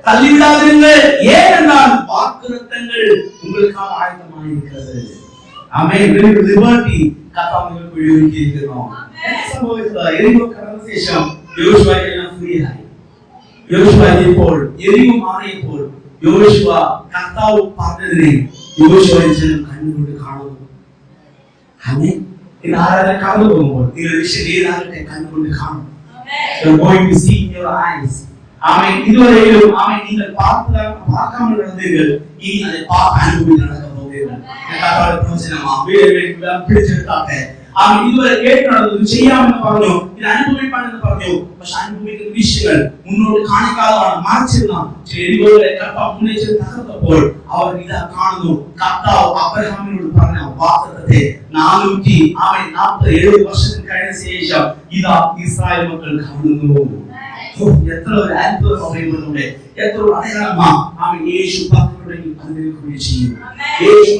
தள்ளிவிடாதீர்கள். ஏனென்றால் வாக்குத்தத்தங்கள் உங்களுக்காக ஆயத்தமாக இருக்கிறது. ஆமென். லிபர்ட்டி கர்த்தாவிற்கு விடுவிக்க இருக்கிறோம். என்ன സംഭവിച്ചത്? എരിഹോ കടന്ന ശേഷം യോശുവ എല്ലാം ഫ്രീ ആയി. യോശുവ ഇപ്പോൾ എരിഹോ മാറിയപ്പോൾ യോശുവ കർത്താവ് പറഞ്ഞതിനെ യോശുവ കണ്ണുകൊണ്ട് കാണുന്നു. ആമേൻ. ഇന്ന് ആരാധന കടന്നു പോകുമ്പോൾ നിങ്ങൾ വിശദീകരണത്തെ കണ്ണുകൊണ്ട് കാണും. You are going to see in your eyes. ആമേൻ. ഇതുവരെയും ആമേൻ നിങ്ങൾ பார்க்காமல் நடந்தீர்கள். ഇനി அதை பார்க்க അനുഭവിച്ച് നടക്കാൻ പോകുകയാണ്. കർത്താവിന്റെ പ്രവചനമാ വീണ്ടും പിടിച്ചെടുത്താട്ടെ. ആമേൻ. ഇതുവരെ കേട്ട് നടന്നത് ചെയ്യാമെന്ന് പറഞ്ഞു, ഇത് അനുഭവിപ്പാണെന്ന് പറഞ്ഞു. പക്ഷെ അനുഭവിക്കുന്ന വിഷയങ്ങൾ മുന്നോട്ട് കാണിക്കാതാണ് മറിച്ചിരുന്ന എരിഹോയെ കർത്താവ് മുന്നേറ്റ് തകർത്തപ്പോൾ അവർ ഇതാ കാണുന്നു. കർത്താവ് അബ്രഹാമിനോട് പറഞ്ഞ വാഗ്ദത്തത്തെ 447 വർഷത്തിന് കഴിഞ്ഞ ശേഷം ഇതാ ഇസ്രായേൽ മക്കൾ കാണുന്നു. എത്ര ഒരു അത്ഭുതം പറയുന്നുണ്ട്, എത്ര ഒരു അടയാളമാ. ആമേൻ. യേശു പറഞ്ഞുണ്ടെങ്കിൽ അതിനെ ചെയ്യും. യേശു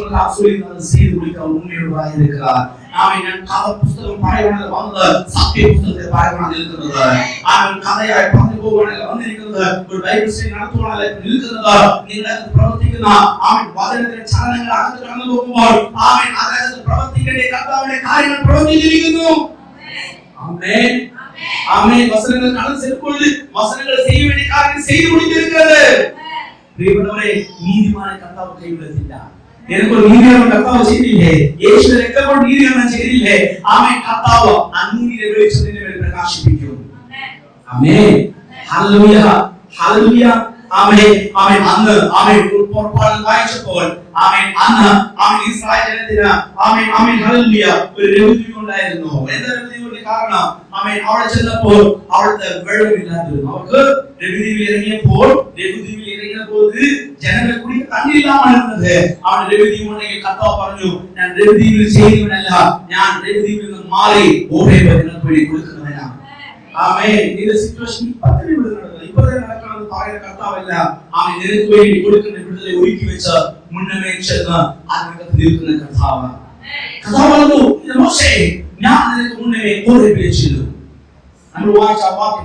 അത് ചെയ്തു കൊടുക്കാൻ ഉണ്മയുള്ളവരായി இருக்கிறார். ആമേൻ. ഞാൻ കഥ പുസ്തകം പറയുവാനാണ് വന്നത്, സത്യ പുസ്തകത്തെ പറയുവാനാണ് നിൽക്കുന്നത്. ആമേൻ. കഥയായി പറഞ്ഞു പോകാനാണ് വന്നിരിക്കുന്നത്, ഒരു ബൈബിൾ സ്റ്റഡി നടത്തുവാനാണ് നിൽക്കുന്നത്. നിങ്ങൾ പ്രവർത്തിക്കുന്ന ആമേൻ വചനത്തിന്റെ ചലനങ്ങൾ അകത്ത് കടന്നു പോകുമ്പോൾ ആമേൻ അതിനകത്ത് പ്രവർത്തിക്കേണ്ട കർത്താവിന്റെ കാര്യങ്ങൾ പ്രവർത്തിച്ചിരിക്കുന്നു. ആമേൻ. ആമേൻ. വചനങ്ങൾ കടന്നു ചെല്ലുമ്പോൾ വചനങ്ങൾ ചെയ്യ വേണ്ടിയ കാര്യങ്ങൾ ചെയ്തു കൊടുത്തിരിക്കുന്നത്. പ്രിയപ്പെട്ടവരെ, നീതിമാനെ കർത്താവ് കൈവിടത്തില്ല. എനിക്കൊരു നീതിയാണ് കർത്താവ് ചെയ്തില്ലേ? യേശു രക്തം നീതിയാണ് ചെയ്തില്ലേ? ആമേൻ. കർത്താവ് അനീതിയെ വെളിച്ചത്തിന്റെ മേൽ പ്രകാശിപ്പിക്കും. ആമേൻ. ഹല്ലേലൂയ, ഹല്ലേലൂയ. ആമേൻ. ആമേൻ. അന്ന് ആമേൻ പുറപ്പാടിൽ വായിച്ചപ്പോൾ ആമേൻ അന്ന് ആമേൻ ഇസ്രായേൽ ജനത്തിന് ആമേൻ ആമേൻ ഹല്ലേലൂയ ഒരു രഘുദീപം ഉണ്ടായിരുന്നു. എന്താ രഘുദീപത്തിന്റെ കാരണം? ആമേൻ അവിടെ ചെന്നപ്പോൾ അവിടുത്തെ വെള്ളമില്ലാതിരുന്നു. അവർക്ക് രഘുദീപിൽ ഇറങ്ങിയപ്പോൾ ജനങ്ങൾ കുടിക്കാൻ തണ്ണിയില്ലാമാണ് ഇരുന്നത്. അവിടെ രഘുദീപം ഉണ്ടെങ്കിൽ കർത്താവ് പറഞ്ഞു, ഞാൻ രഘുദീപിൽ ചെയ്യുന്നവനല്ല, ഞാൻ രഘുദീപിൽ നിന്ന് മാറി ഓരോ ജനങ്ങൾക്ക് വേണ്ടി കൊടുക്കുന്നവനാണ്. ആമേൻ. ഇത് സിറ്റുവേഷൻ ഇപ്പൊ നടക്കുന്നത് പറയുന്ന കർത്താവല്ല. ആമേൻ. നിനക്ക് വേണ്ടി കൊടുക്കുന്ന വിടുതലെ ഒരുക്കി വെച്ച് മുന്നമേ ചെന്ന് അതിനകത്ത് നിൽക്കുന്ന കർത്താവ്. കർത്താവ് പറഞ്ഞു, മോശേ ഞാൻ നിനക്ക് മുന്നമേ ഹോരേബിൽ ചെല്ലും. നമ്മൾ വായിച്ച ആ വാക്യം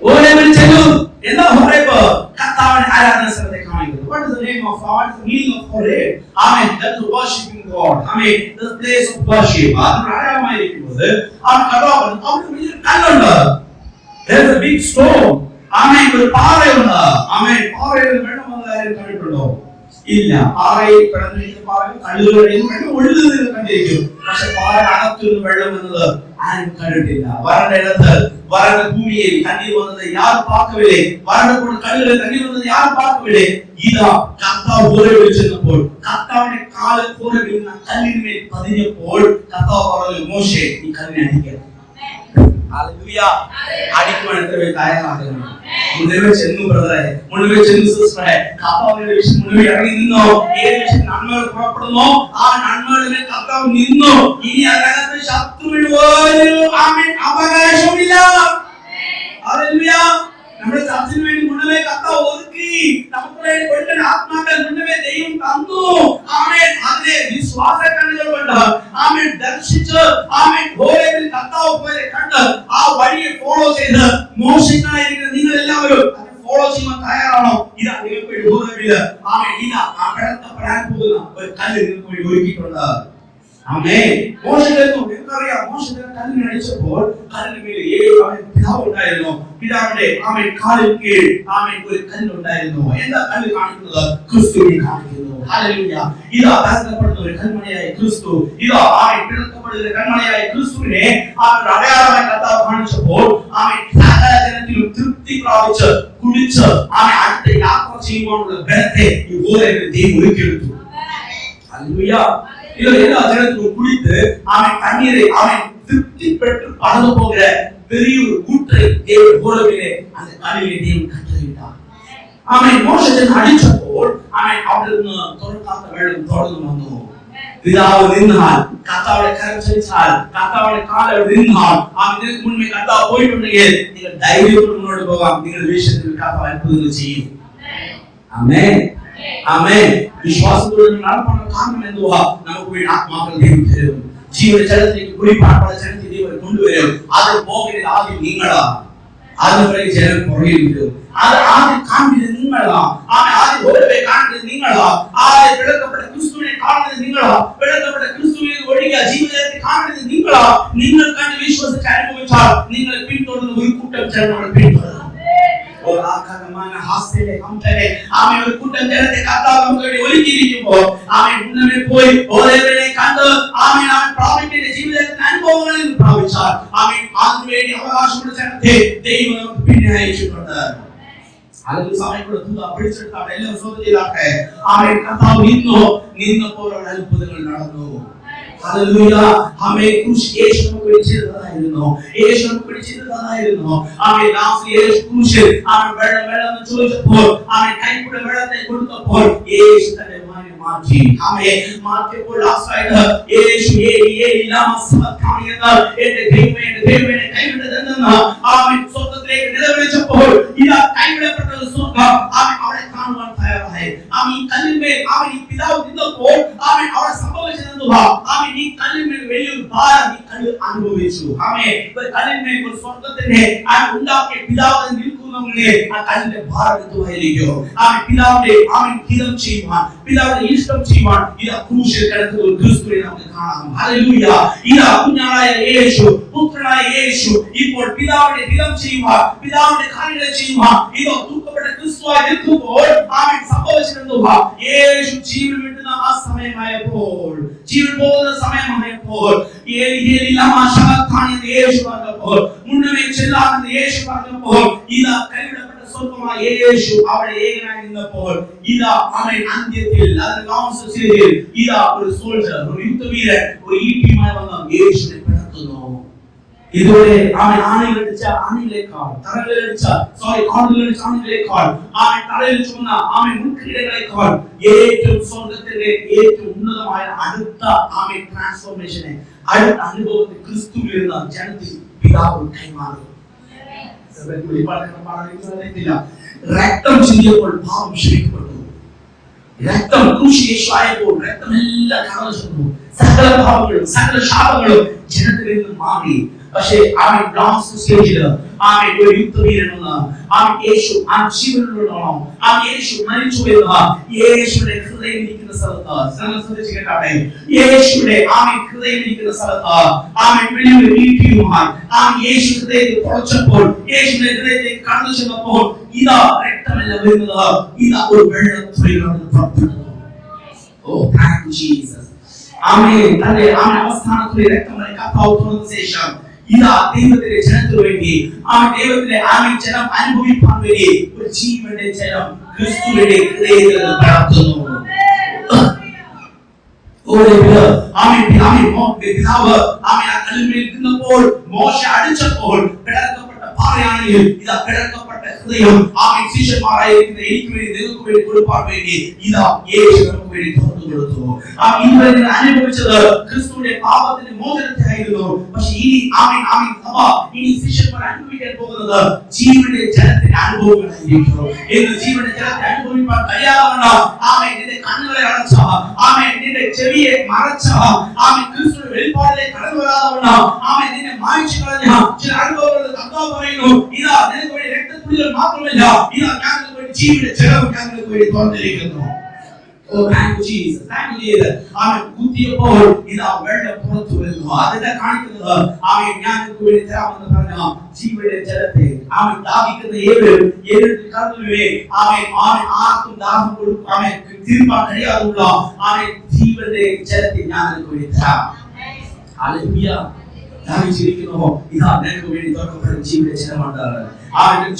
ഹോരേബിൽ ചെല്ലും. എന്താ ഹോരേബ്? കർത്താവിന്റെ ആരാധന സ്ഥലത്തെ കാണിക്കുന്നത്. What is the name of God? The meaning of Horeb? Amen. That's worshiping God. Amen. The place of worship. അതിന് അടയാളമായിരിക്കുന്നത് ആ കർത്താവ് അവിടെ വലിയൊരു കല്ലുണ്ട്. There is a big stone. Amen. ഒരു പാറയുണ്ട്. Amen. പാറയിൽ വെള്ളം വന്നതായി കണ്ടിട്ടുണ്ടോ? ഇല്ല. പാറയിൽ കിടന്നിരിക്കുന്ന പാറയിൽ കല്ലുകളിൽ വെള്ളം ഒഴുകുന്നത് കണ്ടിരിക്കും. പക്ഷെ പാറ അകത്തുനിന്ന് വെള്ളം വന്നത് ആരും കണ്ടിട്ടില്ല. വരണ്ട ഭൂമിയിൽ തണ്ണീർ വന്നത് யாரும் பார்க்கவில்லை. വരണ്ട കല്ലുകളിൽ തണ്ണീർ വന്നത് யாரும் பார்க்கவில்லை. ഇതാ കർത്താവ് ഹോരേബിൽ ചെന്നപ്പോൾ കർത്താവിന്റെ കാല് ഹോരേബിൽ നിന്ന് കല്ലിന്മേൽ പതിഞ്ഞപ്പോൾ കർത്താവ് പറഞ്ഞു, മോശേ നീ കല്ലിനെ അടിക്കണം. ഹല്ലേലൂയ. അടിക്കുവാൻ എത്ര പേര് തയ്യാറാകുന്നു? മുന്നേ ചെന്നു ബ്രദറെ, മുന്നേ ചെന്നു സിസ്റ്ററെ, കർത്താവിന്റെ വിഷയം മുന്നേ ഇറങ്ങി നിന്നോ. ഏത് വിഷയം നന്മകൾ പുറപ്പെടുന്നോ ആ നന്മകളിൽ കർത്താവ് നിന്നോ. ഇനി അതിനകത്ത് ശത്രുവിന് ഒരു ആമേൻ അവകാശമില്ല. ഹല്ലേലൂയ. നമ്മുടെ ചർച്ചിന് വേണ്ടി മുന്നേ കർത്താവ് ഒരുക്കി, നമുക്ക് വേണ്ടി കൊടുക്കുന്ന ആത്മാക്കൾ മുന്നേ ദൈവം തന്നു. ആമേൻ. അതിനെ വിശ്വാസ കണ്ണുകൾ കൊണ്ട് ആമേൻ ദർശിച്ച് ആമേൻ ഹോരേബിൽ കർത്താവ് പോലെ കണ്ട് ആ വഴിയെ ഫോളോ ചെയ്ത് മോശിക്കാനായിരിക്കുന്ന നിങ്ങൾ എല്ലാവരും അത് ഫോളോ ചെയ്യാൻ തയ്യാറാണോ? ഇതാ നിങ്ങൾക്ക് വേണ്ടി ഹോരേബില് ആമേൻ ഇതാ അപകടപ്പെടാൻ പോകുന്ന ഒരു കല്ല് നിങ്ങൾക്ക് വേണ്ടി ഒരുക്കിയിട്ടുണ്ട്. ആമേൻ. നിങ്ങൾക്കറിയാം മോശത്തെ കല്ലിനെ അടിച്ചപ്പോൾ കല്ലിന് മേലെ 7 പിതാവ് ഉണ്ടായിരുന്നു. പിതാവിന്റെ ആമേൻ കാലിൽ കീഴിൽ ആമേൻ ഒരു കല്ലുണ്ടായിരുന്നു. എന്താ കല്ല് കാണിക്കുന്നത്? ക്രിസ്തുവിനെ കാണിക്കുന്നു. ഹല്ലേലൂയ. ഇതാ തകർക്കപ്പെടുന്ന ഒരു കന്മണിയായ ക്രിസ്തു, ഇതാ ആമേൻ പിളർക്കപ്പെടുന്ന കന്മണിയായ ക്രിസ്തുവിനെ ആമേൻ അടയാളമായി കർത്താവ് കാണിച്ചപ്പോൾ ആമേൻ സകല ജനത്തിലും തൃപ്തി പ്രാപിച്ച് കുടിച്ച് ആമേൻ അടുത്ത യാത്ര ചെയ്യുവാനുള്ള ബലത്തെ ഈ ഹോരേബിൽ ദൈവം ഒരുക്കിയെടുത്തു. ഹല്ലേലൂയ. இதோ எல்லா ஜனத்துக்கும் குடித்து அவன் தண்ணீரை அவன் திருப்திப்பட்டு பறந்து போகிற பெரிய ஒரு ஊற்றை தேவன் ஹோரேபிலே அந்த கல்லிலே தேவன் கட்டளையிட்டார். அவன் மோசேயை அடிச்சപ്പോൾ அவன் அവിടുന്ന് തുറക്കാത്ത വെള്ളം തുറന്നു വന്നു. പിതാവ് നിന്നാൽ കർത്താവിന്റെ കരം ചലിച്ചാൽ കർത്താവിന്റെ കാലം നിന്നാൽ അവന് മുന്നേ കർത്താവ് പോയിട്ടുണ്ടെങ്കിൽ നിങ്ങൾ ധൈര്യത്തോടെ മുന്നോട്ട് പോകാം. നിങ്ങളുടെ വിഷയത്തിൽ കർത്താവ് അത്ഭുതങ്ങൾ ചെയ്യും. ആമേൻ. ആമേൻ. വിശ്വാസത്തോടെ നടപ്പാൻ കാരണം എന്തുവാ? നമുക്ക് വേണ്ടി ആത്മാക്കൾ ദൈവം തരും. ജീവന്റെ ജലത്തിലേക്ക് കുടിപ്പാൻ ജനത്തിൽ വേണ്ടി അവർ കൊണ്ടുവരും. അത് പോകരുത് ആദ്യം നിങ്ങളാ. അതുവരെ ജനം പുറകിലിരിക്കും. അത് ആദ്യം കാണുന്നത് നിങ്ങളാ. ആദ്യം ഓരോവേ കാണുന്നത് നിങ്ങളാ. ആദ്യം വിളക്കപ്പെട്ട ക്രിസ്തുവിനെ കാണുന്നത് നിങ്ങളാ. വിളക്കപ്പെട്ട ക്രിസ്തുവിനെ ഒഴികെ ജീവിതത്തെ കാണുന്നത് നിങ്ങളാ. നിങ്ങൾ കണ്ട് വിശ്വസിച്ച് അനുഭവിച്ചാൽ നിങ്ങളെ പിന്തുടർന്ന് ഒരു കൂട്ടം ജനങ്ങൾ പിന്തുടരും. ഒരു കൂട്ടം ജനത്തെ കർത്താവ് നമുക്ക് വേണ്ടി ഒരുക്കിയിരിക്കുമ്പോൾ മുന്നമേ പോയി ഓരോരുത്തരെ കണ്ട് പ്രാപിക്കേണ്ട ജീവിതത്തിന്റെ അനുഭവങ്ങളിൽ പ്രാപിച്ചാൽ അതിനുവേണ്ടി അവകാശമുള്ള ജനത്തെ ദൈവം നമുക്ക് പിന്നെ അയച്ചിട്ടുണ്ട്. അതിൽ സമയങ്ങളുടെ ദൂത പിടിച്ചെടുത്താണ് എല്ലാവരും സ്വന്തം ചെയ്താട്ടെ. കർത്താവ് നിന്നപ്പോൾ അത്ഭുതങ്ങൾ നടന്നു. ഹല്ലേലൂയ. ക്രൂശ് യേശു നമുക്ക് വേണ്ടി ചെയ്തതായിരുന്നു. യേശു നമുക്ക് വേണ്ടി ചെയ്തതായിരുന്നു. ലാസ്റ്റ് യേശു ക്രൂശിൽ വെള്ളം ചോദിച്ചപ്പോൾ കൈക്കൂടെ വെള്ളത്തെ കൊടുത്തപ്പോൾ യേശു തന്നെ മാറ്റി. മാറ്റിയപ്പോൾ ലാസ്റ്റ് യേശു എന്റെ ദൈവമേ കൈവിട്ടതെന്ന് സ്വർഗ്ഗത്തിലേക്ക് നിലവിളിച്ചപ്പോൾ ഇതാ കൈവിടപ്പെട്ട സ്വർഗ്ഗം അവിടെ കാണുവാൻ തയ്യാറായി. ഈ കല്ലിന്മേൽ ഈ പിതാവ് നിന്നപ്പോൾ അവിടെ സംഭവിച്ചതെന്തുവാ? ഈ കല്ലിന്മേൽ വലിയൊരു ഭാരം ഈ കല്ല് അനുഭവിച്ചു. കല്ലിന്മേൽ സ്വർഗ്ഗത്തിന്റെ ഉണ്ടാക്കിയ പിതാവ് നിൽക്കുന്നവനെ ആ കല്ലിന്റെ ഭാരം എന്തുവായിരിക്കും? പിതാവിന്റെ ഹിതം ചെയ്യുവാൻ, പിതാവിന്റെ ഇഷ്ടം ചെയ്യുവാൻ ഇതാ ക്രൂശിൽ കിടക്കുന്ന ഒരു ക്രിസ്തുവിനെ നമുക്ക് കാണാം. ഹല്ലേലൂയ. ഇതാ കുഞ്ഞായ യേശു, പുത്രനായ യേശു ഇപ്പോൾ പിതാവിന്റെ ഹിതം ചെയ്യുവാൻ, പിതാവിന്റെ കാര്യങ്ങൾ ചെയ്യുവാൻ ഇതോ തൂക്കപ്പെട്ട ക്രിസ്തുവായി നിൽക്കുമ്പോൾ സംഭവിച്ചതെന്തുവാ? യേശു ജീവൻ വിടുന്ന ആ സമയമായപ്പോൾ, ജീവൻ പോകുന്ന സമയമായപ്പോൾ യേശു പറഞ്ഞപ്പോൾ, മുന്നമേ ചെല്ലാമെന്ന് യേശു പറഞ്ഞപ്പോൾ ഇതാ കൈവിടപ്പെട്ട സ്വർഗ്ഗമായ യേശു അവിടെ ഏകനായി നിന്നപ്പോൾ ഇതാ അവൻ അന്ത്യത്തിൽ ഇതാ ഒരു സോൾജർ, ഒരു യുദ്ധവീരൻ ഒരു ഈട്ടിയുമായി വന്ന് യേശുവിനെ പിളർത്തുന്നു. ഇതുവരെ അവൻ ആണികളടിച്ച ആണികളേക്കാൾ, തറകളിലടിച്ച കോണുകളിലടിച്ച ആണികളേക്കാൾ, അവൻ തലയിൽ ചുമന്ന അവൻ മുൻകിരീടങ്ങളേക്കാൾ ഏറ്റവും സ്വർഗ്ഗത്തിന്റെ ഏറ്റവും ഉന്നതമായ അടുത്ത അവൻ ട്രാൻസ്ഫോർമേഷനെ, അടുത്ത അനുഭവത്തെ ക്രിസ്തുവിൽ നിന്ന് ജനത്തിൽ പിതാവ് കൈമാറി. രക്തം ചിന്തിയപ്പോൾ പാപം ക്ഷമിക്കപ്പെട്ടു. രക്തം ക്രൂശിയേശുവായപ്പോൾ രക്തമെല്ലാം കടന്നു ചെന്നു. സകല പാപങ്ങളും സകല ശാപങ്ങളും ജനത്തിൽ നിന്ന് മാറി. പക്ഷേ അവൻ ലാസ്റ്റ് സ്റ്റേജിൽ അവൻ ഒരു യുദ്ധവീരനെന്ന് യേശു ജീവനുള്ളവനാണോ? യേശു മരിച്ചു എന്ന യേശുവിന്റെ ഹൃദയം ഇരിക്കുന്ന സ്ഥലത്ത് ശ്രദ്ധിച്ചു കേട്ടാട്ടെ. യേശുവിന്റെ ഹൃദയം ഇരിക്കുന്ന സ്ഥലത്ത് വലിയൊരു ഈട്ടിയുമായി യേശു ഹൃദയത്തിൽ തുളച്ചപ്പോൾ, യേശുവിന്റെ ഹൃദയത്തിൽ കടന്നു ചെന്നപ്പോൾ ഇതാ രക്തമല്ല വരുന്നത്, ഇതാ ഒരു വെള്ളത്തുള്ളികളാണ് പുറപ്പെടുന്നത്. ഓ താങ്ക് യു ജീസസ്. തന്റെ അവസ്ഥാനത്തിൽ രക്തമായി കർത്താവ് തുറന്ന ശേഷം ഇതാ ദൈവത്തിന്റെ ജനത്തിനു വേണ്ടി ദൈവത്തിന്റെ ജനം അനുഭവിക്കാൻ വേണ്ടി ഒരു ജീവന്റെ ജനം ക്രിസ്തുവിന്റെ ഹൃദയത്തിൽ പടർത്തുന്നു. പിതാവ് കല്ലിന്മേൽ നിന്നപ്പോൾ മോശ അടിച്ചപ്പോൾ പിളർക്കപ്പെട്ട പാറയാണെങ്കിൽ ഇതാ പിളർക്കപ്പെട്ട ഹൃദയം ശിഷ്യന്മാരായിരിക്കുന്ന എനിക്ക് വേണ്ടി നിങ്ങൾക്ക് വേണ്ടി കൊടുക്കാൻ വേണ്ടി ഇതാ യേശു നമുക്ക് വേണ്ടി തുറന്നു കൊടുത്തു. ഇതുവരെ അനുഭവിച്ചത് ക്രിസ്തുവിന്റെ പാപത്തിന്റെ മോചനത്തെ ആയിരുന്നു. പക്ഷെ ഇനി ശിഷ്യന്മാർ അനുഭവിക്കാൻ പോകുന്നത് ജീവന്റെ ജലത്തിന്റെ അനുഭവങ്ങളായിരിക്കും. എന്ന് ജീവന്റെ ജലത്തെ അനുഭവിക്കാൻ കഴിയാതവണ്ണം നിന്റെ കണ്ണുകളെ അടച്ച, നിന്റെ ചെവിയെ മറച്ച, ക്രിസ്തുവിന്റെ വെളിപ്പാടിലേക്ക് കടന്നു വരാതവണ്ണം നിന്നെ മായ്ച്ചു കളഞ്ഞ ചില അനുഭവങ്ങൾ കർത്താവ് പറയുന്നു. ഇതാ നിനക്ക് വേണ്ടി രക്തത്തുള്ളികൾ മാത്രമല്ല, ഇതാ ഞാൻ നിനക്ക് വേണ്ടി ജീവന്റെ ജലം ഞാൻ നിനക്ക് വേണ്ടി തുറന്നിരിക്കുന്നു. Oh, thank you, Jesus. Thank you, Jesus. കുത്തിയപ്പോൾ ഇതാ വെള്ളം പുറത്തു വരുന്നു. അതിനെ കാണിക്കുന്നത് ഞാൻ നിനക്ക് വേണ്ടി തരാമെന്ന് പറഞ്ഞ ജീവന്റെ ജലത്തെ ദാഹിക്കുന്ന ഏവരും കടന്നുവേ ആർക്കും ദാഹം കൊടുക്കും തീർപ്പാൻ കഴിയാതുള്ള ജീവന്റെ ജലത്തെ ഞാൻ നിനക്ക് വേണ്ടി തരാം. ഹല്ലേലൂയ. ഇതാ നിനക്ക് വേണ്ടി തുറക്കപ്പെടുന്ന ജീവന്റെ ജലമാണ്.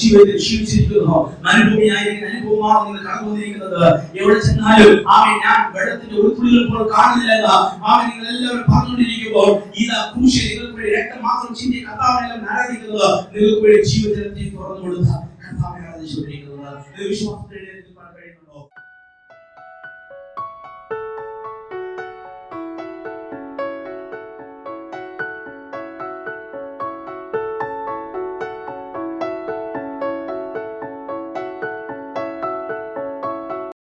ജീവിതത്തിൽ ക്ഷീണിച്ചിരിക്കുന്നു, മരുഭൂമിയായിരിക്കുന്ന അനുഭവമാണ് നിങ്ങൾ കടന്നു വന്നിരിക്കുന്നത്. എവിടെ ചെന്നാലും ഞാൻ വെള്ളത്തിന്റെ ഒരു തുള്ളികൾ പോലും കാണുന്നില്ലെന്ന് നിങ്ങൾ എല്ലാവരും പറഞ്ഞുകൊണ്ടിരിക്കുമ്പോൾ ഇതാ ക്രൂശിൽ നിങ്ങൾക്ക് വേണ്ടി രക്തം മാത്രം ചിന്തി കർത്താവിനെല്ലാം ആരാധിക്കുന്നത്, നിങ്ങൾക്ക് വേണ്ടി ജീവിതത്തിൽ തുറന്നു കൊടുത്ത കർത്താവിനെ ആരാധിച്ചുകൊണ്ടിരിക്കുന്നത് വിശ്വാസത്തിന്റെ